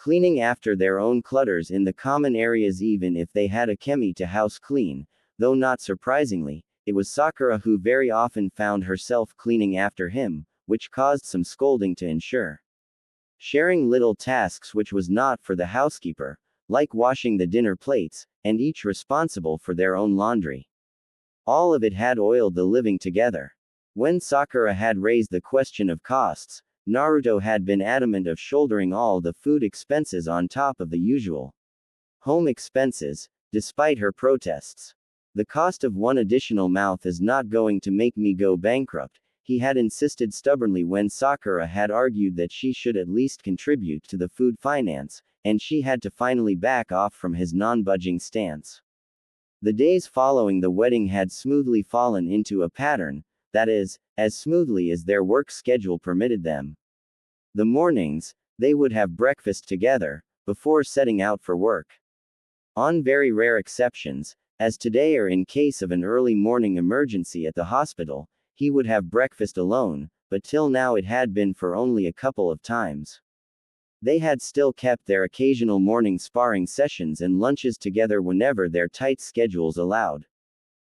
cleaning after their own clutters in the common areas even if they had Akemi to house clean, though not surprisingly, it was Sakura who very often found herself cleaning after him, which caused some scolding to ensure. Sharing little tasks which was not for the housekeeper, like washing the dinner plates, and each responsible for their own laundry. All of it had oiled the living together. When Sakura had raised the question of costs, Naruto had been adamant of shouldering all the food expenses on top of the usual home expenses, despite her protests. The cost of one additional mouth is not going to make me go bankrupt, he had insisted stubbornly when Sakura had argued that she should at least contribute to the food finance, and she had to finally back off from his non-budging stance. The days following the wedding had smoothly fallen into a pattern, that is, as smoothly as their work schedule permitted them. The mornings, they would have breakfast together, before setting out for work. On very rare exceptions, as today or in case of an early morning emergency at the hospital, he would have breakfast alone, but till now it had been for only a couple of times. They had still kept their occasional morning sparring sessions and lunches together whenever their tight schedules allowed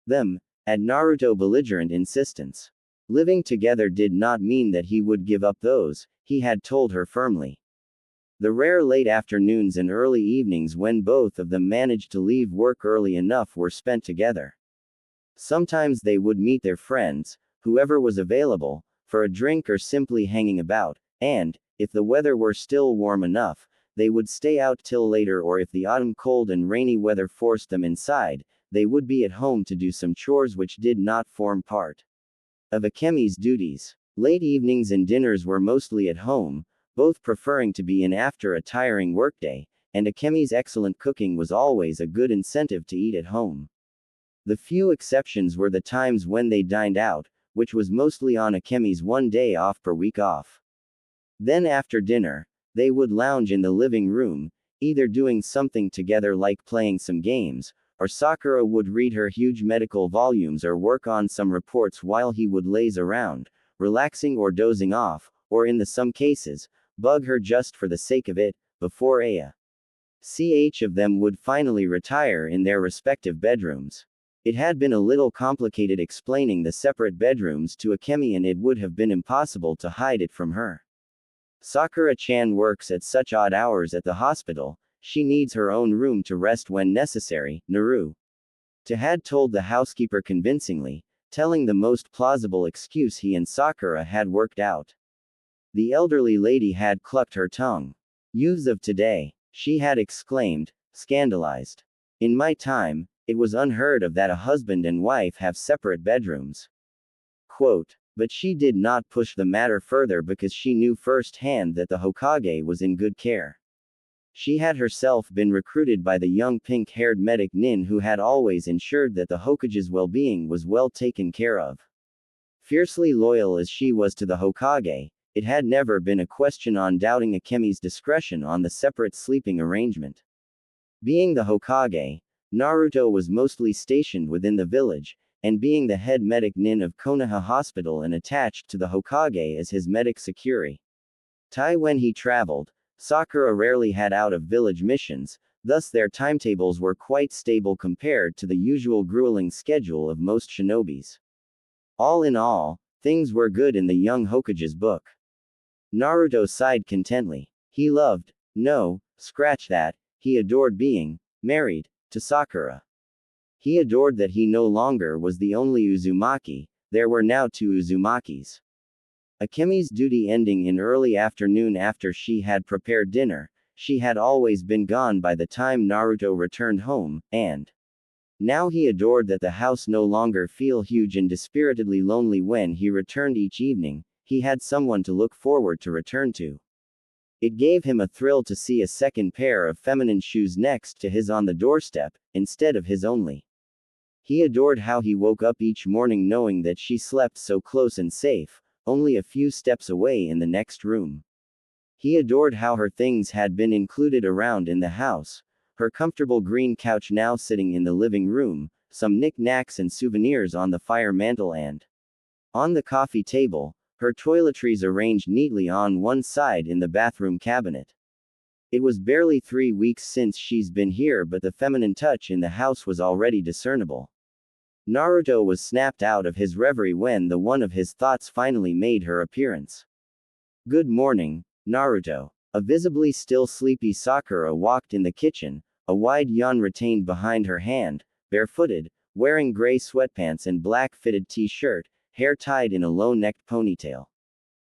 them, at Naruto's belligerent insistence. Living together did not mean that he would give up those, he had told her firmly. The rare late afternoons and early evenings when both of them managed to leave work early enough were spent together. Sometimes they would meet their friends, whoever was available, for a drink or simply hanging about, and, if the weather were still warm enough, they would stay out till later, or if the autumn cold and rainy weather forced them inside, they would be at home to do some chores which did not form part of Akemi's duties. Late evenings and dinners were mostly at home, both preferring to be in after a tiring workday, and Akemi's excellent cooking was always a good incentive to eat at home. The few exceptions were the times when they dined out, which was mostly on Akemi's one day off per week off. Then after dinner, they would lounge in the living room, either doing something together like playing some games, or Sakura would read her huge medical volumes or work on some reports while he would laze around, relaxing or dozing off, or in some cases, bug her just for the sake of it, before each of them would finally retire in their respective bedrooms. It had been a little complicated explaining the separate bedrooms to Akemi, and it would have been impossible to hide it from her. Sakura-chan works at such odd hours at the hospital, she needs her own room to rest when necessary, Naruto had told the housekeeper convincingly, telling the most plausible excuse he and Sakura had worked out. The elderly lady had clucked her tongue. "Youths of today," she had exclaimed, scandalized. "In my time, it was unheard of that a husband and wife have separate bedrooms." Quote. But she did not push the matter further because she knew firsthand that the Hokage was in good care. She had herself been recruited by the young pink-haired medic Nin, who had always ensured that the Hokage's well-being was well taken care of. Fiercely loyal as she was to the Hokage, it had never been a question on doubting Akemi's discretion on the separate sleeping arrangement. Being the Hokage, Naruto was mostly stationed within the village, and being the head medic Nin of Konoha Hospital and attached to the Hokage as his medic security. When he traveled, Sakura rarely had out-of-village missions, thus their timetables were quite stable compared to the usual grueling schedule of most shinobis. All in all, things were good in the young Hokage's book. Naruto sighed contently. He loved, no, scratch that, he adored being married to Sakura. He adored that he no longer was the only Uzumaki, there were now two Uzumakis. Akemi's duty ending in early afternoon after she had prepared dinner, she had always been gone by the time Naruto returned home, and now he adored that the house no longer feel huge and dispiritedly lonely when he returned each evening, he had someone to look forward to return to. It gave him a thrill to see a second pair of feminine shoes next to his on the doorstep, instead of his only. He adored how he woke up each morning knowing that she slept so close and safe, only a few steps away in the next room. He adored how her things had been included around in the house, her comfortable green couch now sitting in the living room, some knick-knacks and souvenirs on the fire mantel, and on the coffee table, her toiletries arranged neatly on one side in the bathroom cabinet. It was barely 3 weeks since she's been here, but the feminine touch in the house was already discernible. Naruto was snapped out of his reverie when the one of his thoughts finally made her appearance. Good morning, Naruto. A visibly still sleepy Sakura walked in the kitchen, a wide yawn retained behind her hand, barefooted, wearing gray sweatpants and black fitted t-shirt, hair tied in a low-necked ponytail.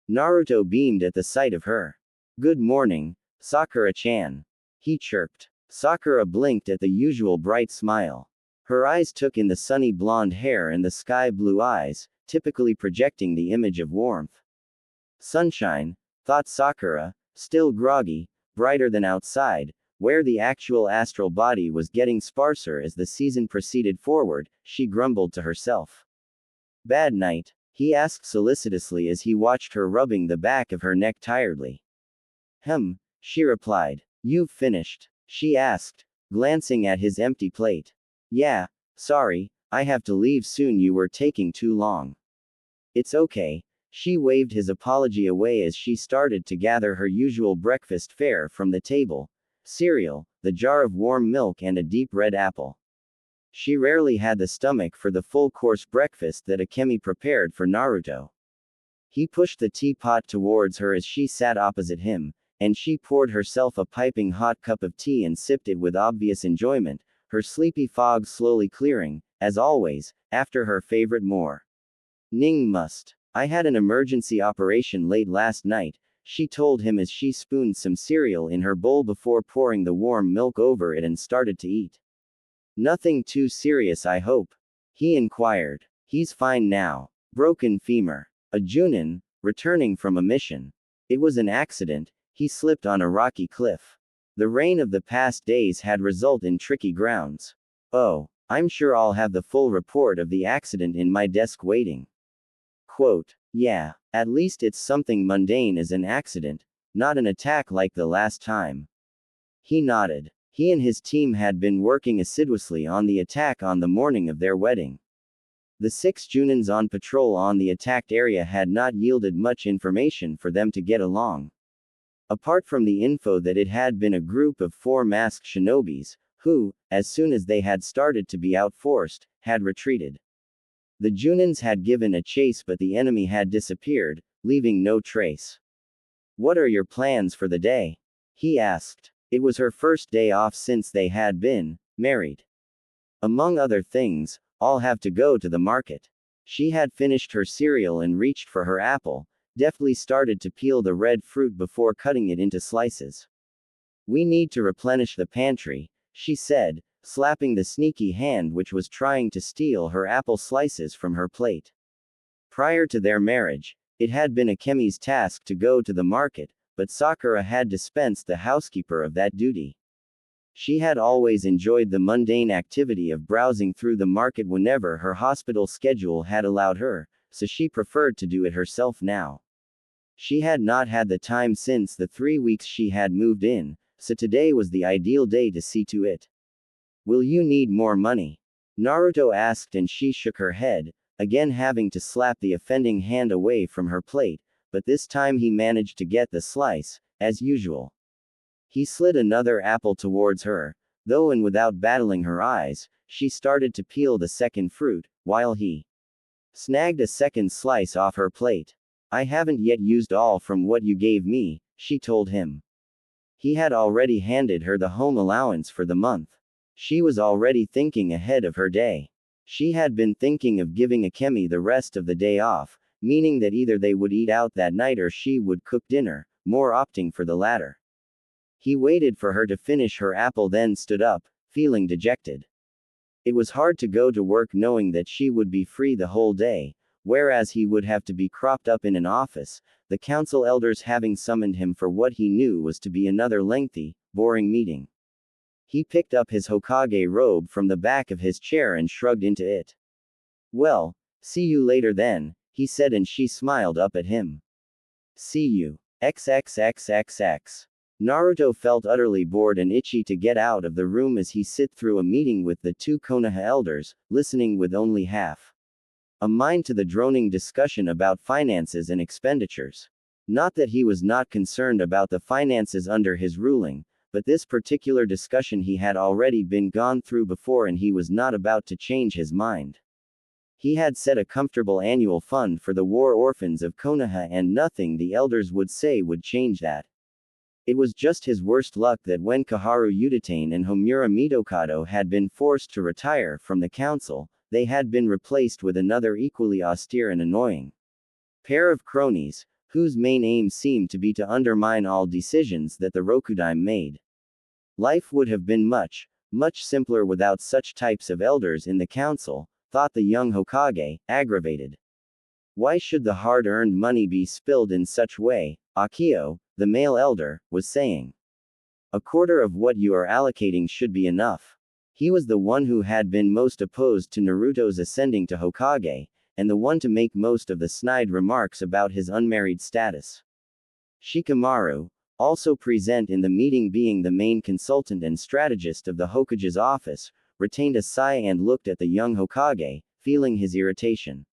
Naruto beamed at the sight of her. Good morning, Sakura-chan. He chirped. Sakura blinked at the usual bright smile. Her eyes took in the sunny blonde hair and the sky-blue eyes, typically projecting the image of warmth. Sunshine, thought Sakura, still groggy, brighter than outside, where the actual astral body was getting sparser as the season proceeded forward, she grumbled to herself. Bad night? He asked solicitously as he watched her rubbing the back of her neck tiredly. She replied. You've finished? She asked, glancing at his empty plate. Yeah, sorry, I have to leave soon, you were taking too long. It's okay. She waved his apology away as she started to gather her usual breakfast fare from the table: cereal, the jar of warm milk, and a deep red apple. She rarely had the stomach for the full-course breakfast that Akemi prepared for Naruto. He pushed the teapot towards her as she sat opposite him, and she poured herself a piping hot cup of tea and sipped it with obvious enjoyment, her sleepy fog slowly clearing, as always, after her favorite morning must. I had an emergency operation late last night, she told him as she spooned some cereal in her bowl before pouring the warm milk over it and started to eat. Nothing too serious, I hope? He inquired. He's fine now. Broken femur. A Junin, returning from a mission. It was an accident, he slipped on a rocky cliff. The rain of the past days had resulted in tricky grounds. Oh, I'm sure I'll have the full report of the accident in my desk waiting. Quote, yeah, at least it's something mundane as an accident, not an attack like the last time. He nodded. He and his team had been working assiduously on the attack on the morning of their wedding. The 6 Junins on patrol on the attacked area had not yielded much information for them to get along. Apart from the info that it had been a group of 4 masked shinobis, who, as soon as they had started to be outforced, had retreated. The Junins had given a chase, but the enemy had disappeared, leaving no trace. What are your plans for the day? He asked. It was her first day off since they had been married. Among other things, I'll have to go to the market. She had finished her cereal and reached for her apple, deftly started to peel the red fruit before cutting it into slices. We need to replenish the pantry, she said, slapping the sneaky hand which was trying to steal her apple slices from her plate. Prior to their marriage, it had been Akemi's task to go to the market, but Sakura had dispensed the housekeeper of that duty. She had always enjoyed the mundane activity of browsing through the market whenever her hospital schedule had allowed her, so she preferred to do it herself now. She had not had the time since the 3 weeks she had moved in, so today was the ideal day to see to it. Will you need more money? Naruto asked, and she shook her head, again having to slap the offending hand away from her plate, but this time he managed to get the slice, as usual. He slid another apple towards her, though, and without battling her eyes, she started to peel the second fruit, while he snagged a second slice off her plate. I haven't yet used all from what you gave me, she told him. He had already handed her the home allowance for the month. She was already thinking ahead of her day. She had been thinking of giving Akemi the rest of the day off, meaning that either they would eat out that night or she would cook dinner, more opting for the latter. He waited for her to finish her apple, then stood up, feeling dejected. It was hard to go to work knowing that she would be free the whole day, whereas he would have to be cropped up in an office, the council elders having summoned him for what he knew was to be another lengthy, boring meeting. He picked up his Hokage robe from the back of his chair and shrugged into it. Well, see you later then, he said, and she smiled up at him. See you. XXXXX. Naruto felt utterly bored and itchy to get out of the room as he sit through a meeting with the 2 Konoha elders, listening with only half a mind to the droning discussion about finances and expenditures. Not that he was not concerned about the finances under his ruling, but this particular discussion he had already been gone through before and he was not about to change his mind. He had set a comfortable annual fund for the war orphans of Konoha and nothing the elders would say would change that. It was just his worst luck that when Kaharu Udatane and Homura Mitokado had been forced to retire from the council, they had been replaced with another equally austere and annoying pair of cronies, whose main aim seemed to be to undermine all decisions that the Rokudaime made. Life would have been much, much simpler without such types of elders in the council, thought the young Hokage, aggravated. Why should the hard-earned money be spilled in such way? Akio, the male elder, was saying. A quarter of what you are allocating should be enough. He was the one who had been most opposed to Naruto's ascending to Hokage, and the one to make most of the snide remarks about his unmarried status. Shikamaru, also present in the meeting being the main consultant and strategist of the Hokage's office, retained a sigh and looked at the young Hokage, feeling his irritation.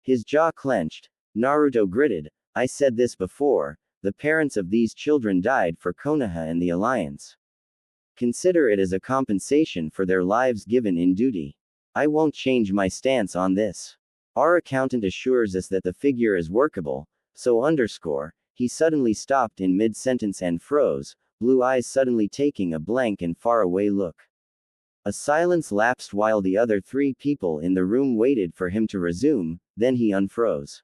His jaw clenched. Naruto gritted, I said this before, the parents of these children died for Konoha and the Alliance. Consider it as a compensation for their lives given in duty. I won't change my stance on this. Our accountant assures us that the figure is workable, so he suddenly stopped in mid-sentence and froze, blue eyes suddenly taking a blank and faraway look. A silence lapsed while the other three people in the room waited for him to resume, then he unfroze.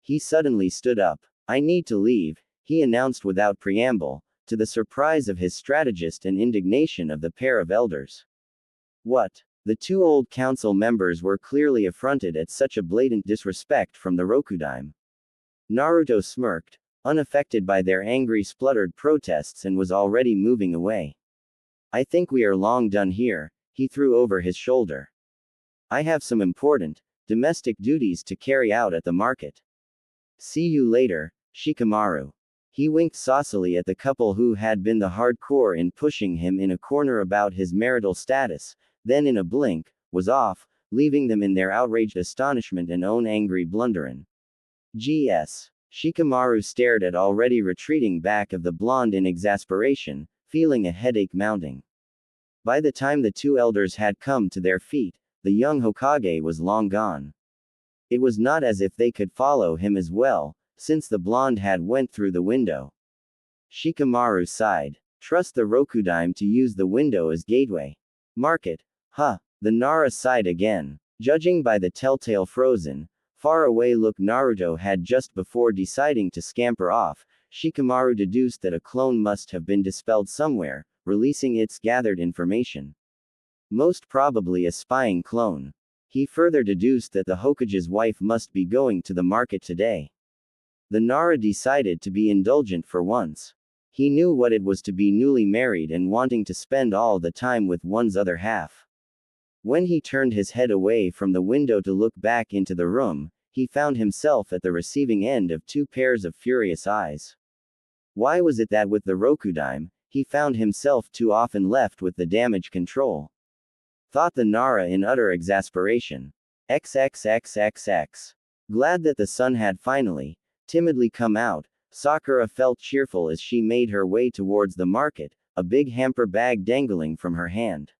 He suddenly stood up. I need to leave, he announced without preamble, to the surprise of his strategist and indignation of the pair of elders. What? The two old council members were clearly affronted at such a blatant disrespect from the Rokudaime. Naruto smirked, unaffected by their angry spluttered protests and was already moving away. I think we are long done here, he threw over his shoulder. I have some important, domestic duties to carry out at the market. See you later, Shikamaru. He winked saucily at the couple who had been the hardcore in pushing him in a corner about his marital status, then in a blink, was off, leaving them in their outraged astonishment and own angry blundering. G.S. Shikamaru stared at already retreating back of the blonde in exasperation, feeling a headache mounting. By the time the two elders had come to their feet, the young Hokage was long gone. It was not as if they could follow him as well, since the blonde had went through the window. Shikamaru sighed. Trust the Rokudaime to use the window as gateway. Market. Huh. The Nara sighed again. Judging by the telltale frozen, far away look Naruto had just before deciding to scamper off, Shikamaru deduced that a clone must have been dispelled somewhere, releasing its gathered information. Most probably a spying clone. He further deduced that the Hokage's wife must be going to the market today. The Nara decided to be indulgent for once. He knew what it was to be newly married and wanting to spend all the time with one's other half. When he turned his head away from the window to look back into the room, he found himself at the receiving end of two pairs of furious eyes. Why was it that with the Rokudaime, he found himself too often left with the damage control? Thought the Nara in utter exasperation. XXXXX. Glad that the sun had finally, timidly come out, Sakura felt cheerful as she made her way towards the market, a big hamper bag dangling from her hand.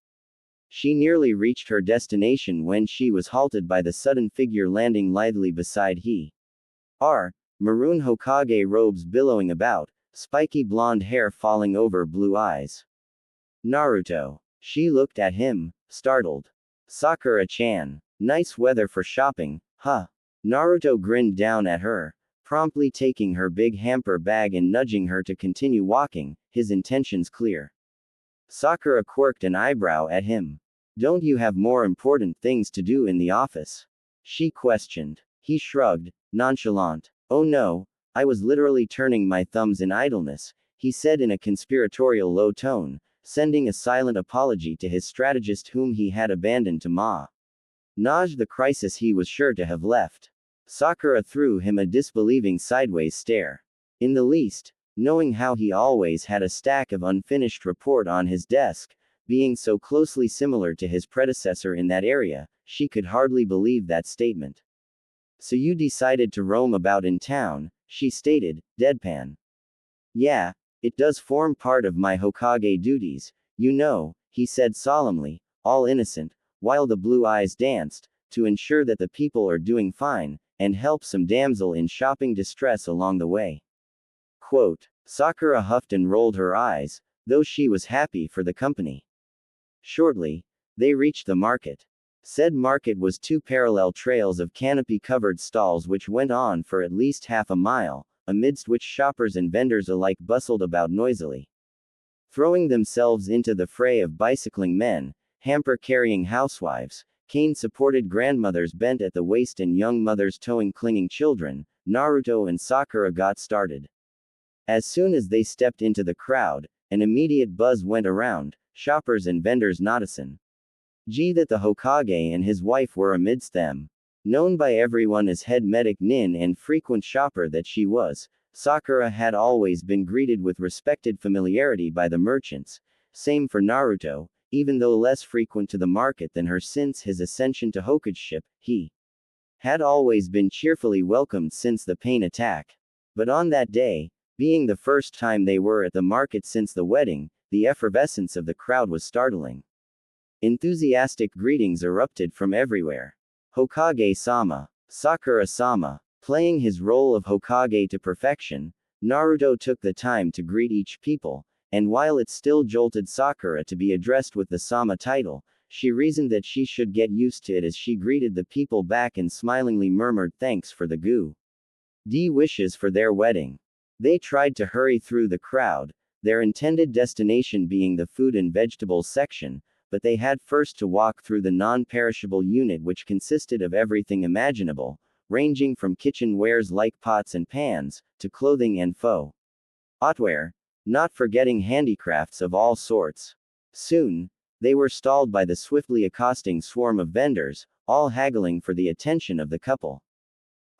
She nearly reached her destination when she was halted by the sudden figure landing lithely beside her. Maroon Hokage robes billowing about, spiky blonde hair falling over blue eyes. Naruto. She looked at him, startled. Sakura-chan. Nice weather for shopping, huh? Naruto grinned down at her, promptly taking her big hamper bag and nudging her to continue walking, his intentions clear. Sakura quirked an eyebrow at him. Don't you have more important things to do in the office? She questioned. He shrugged, nonchalant. Oh no, I was literally turning my thumbs in idleness, he said in a conspiratorial low tone, sending a silent apology to his strategist whom he had abandoned to manage the crisis he was sure to have left. Sakura threw him a disbelieving sideways stare. In the least, knowing how he always had a stack of unfinished report on his desk, being so closely similar to his predecessor in that area, she could hardly believe that statement. So you decided to roam about in town, she stated, deadpan. Yeah, it does form part of my Hokage duties, you know, he said solemnly, all innocent, while the blue eyes danced, to ensure that the people are doing fine, and help some damsel in shopping distress along the way. Quote, Sakura huffed and rolled her eyes, though she was happy for the company. Shortly, they reached the market. Said market was two parallel trails of canopy-covered stalls which went on for at least half a mile, amidst which shoppers and vendors alike bustled about noisily. Throwing themselves into the fray of bicycling men, hamper-carrying housewives, cane-supported grandmothers bent at the waist and young mothers towing clinging children, Naruto and Sakura got started. As soon as they stepped into the crowd, an immediate buzz went around, shoppers and vendors noticing. Gee, that the Hokage and his wife were amidst them. Known by everyone as head medic Nin and frequent shopper that she was, Sakura had always been greeted with respected familiarity by the merchants. Same for Naruto, even though less frequent to the market than her since his ascension to Hokageship, he had always been cheerfully welcomed since the pain attack. But on that day, being the first time they were at the market since the wedding, the effervescence of the crowd was startling. Enthusiastic greetings erupted from everywhere. Hokage-sama, Sakura-sama. Playing his role of Hokage to perfection, Naruto took the time to greet each people, and while it still jolted Sakura to be addressed with the Sama title, she reasoned that she should get used to it as she greeted the people back and smilingly murmured thanks for the good wishes for their wedding. They tried to hurry through the crowd, their intended destination being the food and vegetables section, but they had first to walk through the non-perishable unit which consisted of everything imaginable, ranging from kitchen wares like pots and pans, to clothing and faux otware, not forgetting handicrafts of all sorts. Soon, they were stalled by the swiftly accosting swarm of vendors, all haggling for the attention of the couple.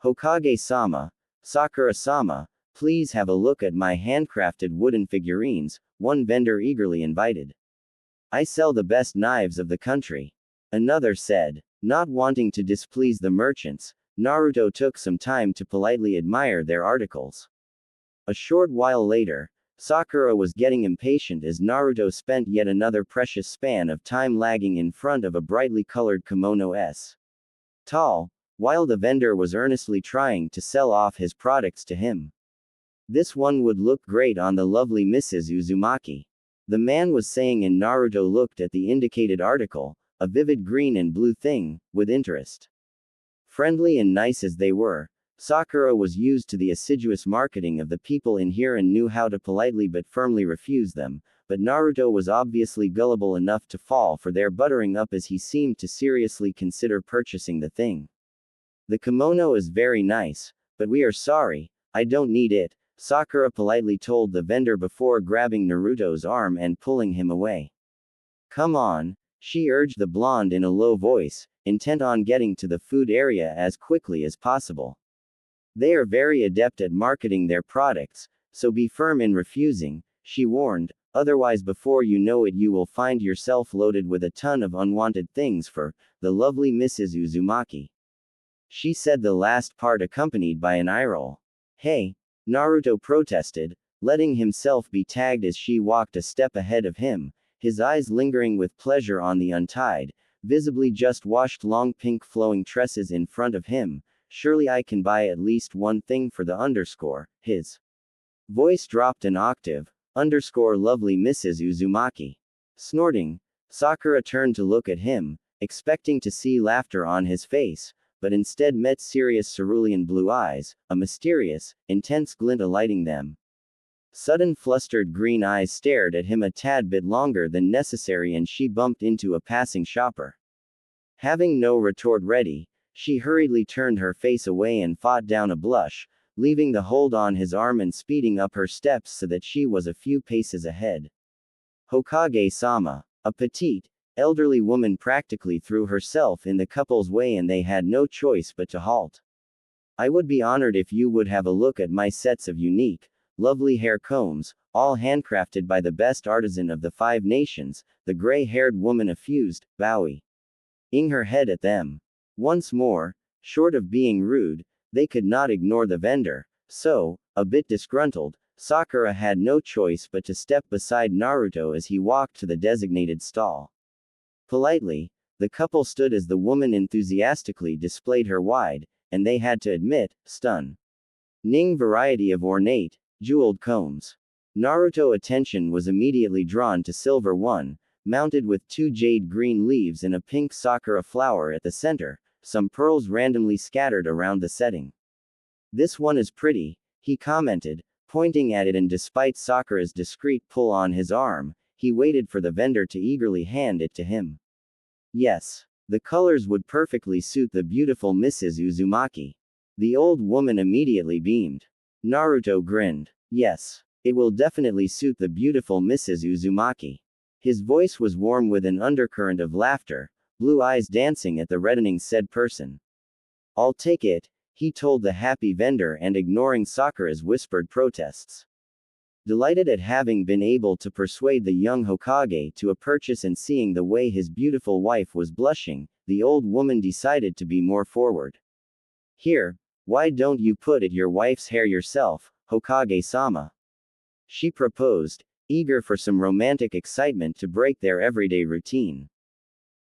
Hokage-sama, Sakura-sama, please have a look at my handcrafted wooden figurines, one vendor eagerly invited. I sell the best knives of the country. Another said. Not wanting to displease the merchants, Naruto took some time to politely admire their articles. A short while later, Sakura was getting impatient as Naruto spent yet another precious span of time lagging in front of a brightly colored kimono-s tall, while the vendor was earnestly trying to sell off his products to him. This one would look great on the lovely Mrs. Uzumaki. The man was saying, and Naruto looked at the indicated article, a vivid green and blue thing, with interest. Friendly and nice as they were, Sakura was used to the assiduous marketing of the people in here and knew how to politely but firmly refuse them, but Naruto was obviously gullible enough to fall for their buttering up as he seemed to seriously consider purchasing the thing. The kimono is very nice, but we are sorry, I don't need it, Sakura politely told the vendor before grabbing Naruto's arm and pulling him away. Come on, she urged the blonde in a low voice, intent on getting to the food area as quickly as possible. They are very adept at marketing their products, so be firm in refusing, she warned, otherwise before you know it you will find yourself loaded with a ton of unwanted things for the lovely Mrs. Uzumaki. She said the last part accompanied by an eye roll. Hey, Naruto protested, letting himself be tagged as she walked a step ahead of him, his eyes lingering with pleasure on the untied, visibly just washed long pink flowing tresses in front of him. Surely I can buy at least one thing for the underscore, his voice dropped an octave, underscore lovely Mrs. Uzumaki. Snorting, Sakura turned to look at him, expecting to see laughter on his face, but instead met serious cerulean blue eyes, a mysterious, intense glint alighting them. Sudden flustered green eyes stared at him a tad bit longer than necessary and she bumped into a passing shopper. Having no retort ready, she hurriedly turned her face away and fought down a blush, leaving the hold on his arm and speeding up her steps so that she was a few paces ahead. Hokage-sama, a petite, elderly woman practically threw herself in the couple's way and they had no choice but to halt. I would be honored if you would have a look at my sets of unique, lovely hair combs, all handcrafted by the best artisan of the 5 nations, the gray-haired woman effused, bowing her head at them. Once more, short of being rude, they could not ignore the vendor, So, a bit disgruntled, Sakura had no choice but to step beside Naruto as he walked to the designated stall. Politely, the couple stood as the woman enthusiastically displayed her wide, and they had to admit, stunning variety of ornate, jeweled combs. Naruto's attention was immediately drawn to silver one, mounted with two jade green leaves and a pink sakura flower at the center, some pearls randomly scattered around the setting. This one is pretty, he commented, pointing at it, and despite Sakura's discreet pull on his arm, he waited for the vendor to eagerly hand it to him. Yes. The colors would perfectly suit the beautiful Mrs. Uzumaki. The old woman immediately beamed. Naruto grinned. Yes. It will definitely suit the beautiful Mrs. Uzumaki. His voice was warm with an undercurrent of laughter, blue eyes dancing at the reddening said person. I'll take it, he told the happy vendor, and ignoring Sakura's whispered protests. Delighted at having been able to persuade the young Hokage to a purchase and seeing the way his beautiful wife was blushing, the old woman decided to be more forward. Here, why don't you put it your wife's hair yourself, Hokage-sama? She proposed, eager for some romantic excitement to break their everyday routine.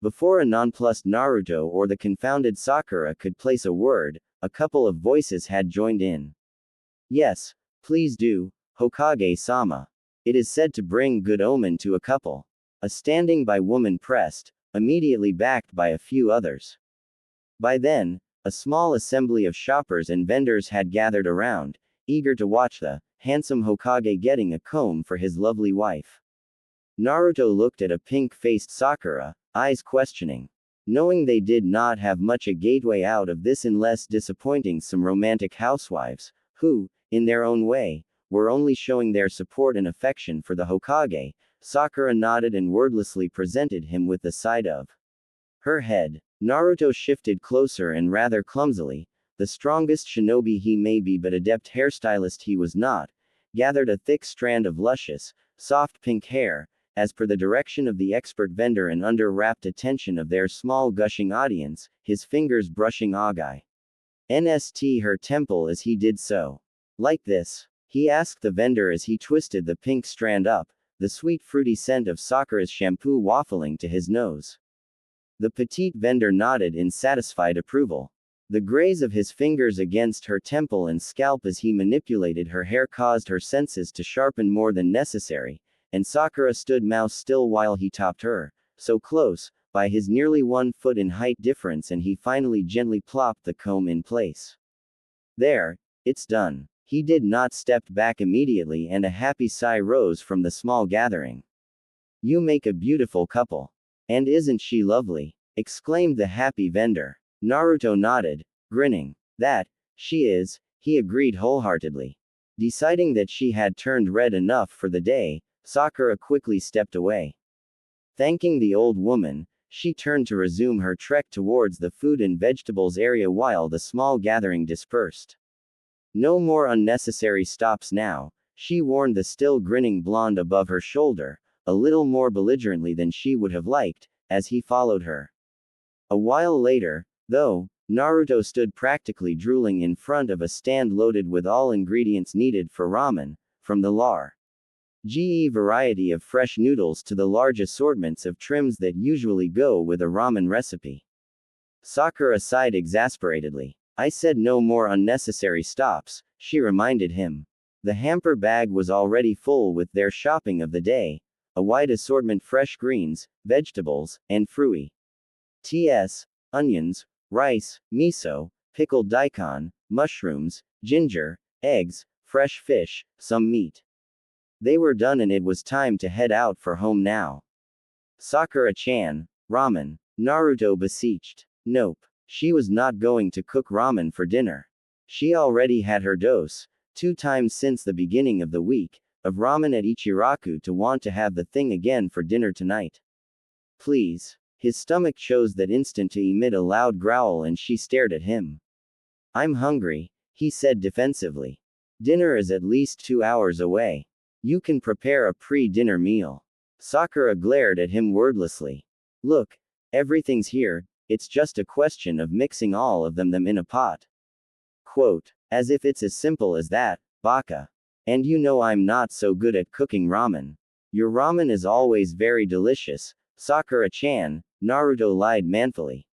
Before a nonplussed Naruto or the confounded Sakura could place a word, a couple of voices had joined in. Yes, please do, Hokage-sama. It is said to bring good omen to a couple. A standing by woman pressed, immediately backed by a few others. By then, a small assembly of shoppers and vendors had gathered around, eager to watch the handsome Hokage getting a comb for his lovely wife. Naruto looked at a pink-faced Sakura, eyes questioning. Knowing they did not have much a gateway out of this unless disappointing some romantic housewives, who, in their own way, were only showing their support and affection for the Hokage, Sakura nodded and wordlessly presented him with the side of her head. Naruto shifted closer and rather clumsily, the strongest shinobi he may be but adept hairstylist he was not, gathered a thick strand of luscious, soft pink hair, as per the direction of the expert vendor and under rapt attention of their small gushing audience, his fingers brushing her temple as he did so. Like this? He asked the vendor as he twisted the pink strand up, the sweet fruity scent of Sakura's shampoo waffling to his nose. The petite vendor nodded in satisfied approval. The graze of his fingers against her temple and scalp as he manipulated her hair caused her senses to sharpen more than necessary, and Sakura stood mouse still while he topped her, so close, by his nearly 1 foot in height difference, and he finally gently plopped the comb in place. There, it's done. He did not step back immediately, and a happy sigh rose from the small gathering. You make a beautiful couple. And isn't she lovely? Exclaimed the happy vendor. Naruto nodded, grinning. That, she is, he agreed wholeheartedly. Deciding that she had turned red enough for the day, Sakura quickly stepped away. Thanking the old woman, she turned to resume her trek towards the food and vegetables area while the small gathering dispersed. No more unnecessary stops now, she warned the still grinning blonde above her shoulder, a little more belligerently than she would have liked, as he followed her. A while later, though, Naruto stood practically drooling in front of a stand loaded with all ingredients needed for ramen, from the large variety of fresh noodles to the large assortments of trims that usually go with a ramen recipe. Sakura sighed exasperatedly. I said no more unnecessary stops, she reminded him. The hamper bag was already full with their shopping of the day, a wide assortment fresh greens, vegetables, and fruits, onions, rice, miso, pickled daikon, mushrooms, ginger, eggs, fresh fish, some meat. They were done and it was time to head out for home now. Sakura-chan, ramen, Naruto beseeched. Nope. She was not going to cook ramen for dinner. She already had her dose, 2 times since the beginning of the week, of ramen at Ichiraku to want to have the thing again for dinner tonight. Please. His stomach chose that instant to emit a loud growl and she stared at him. I'm hungry, he said defensively. Dinner is at least 2 hours away. You can prepare a pre-dinner meal. Sakura glared at him wordlessly. Look, everything's here. It's just a question of mixing all of them in a pot. Quote, As if it's as simple as that, baka. And you know I'm not so good at cooking ramen. Your ramen is always very delicious, Sakura-chan, Naruto lied manfully.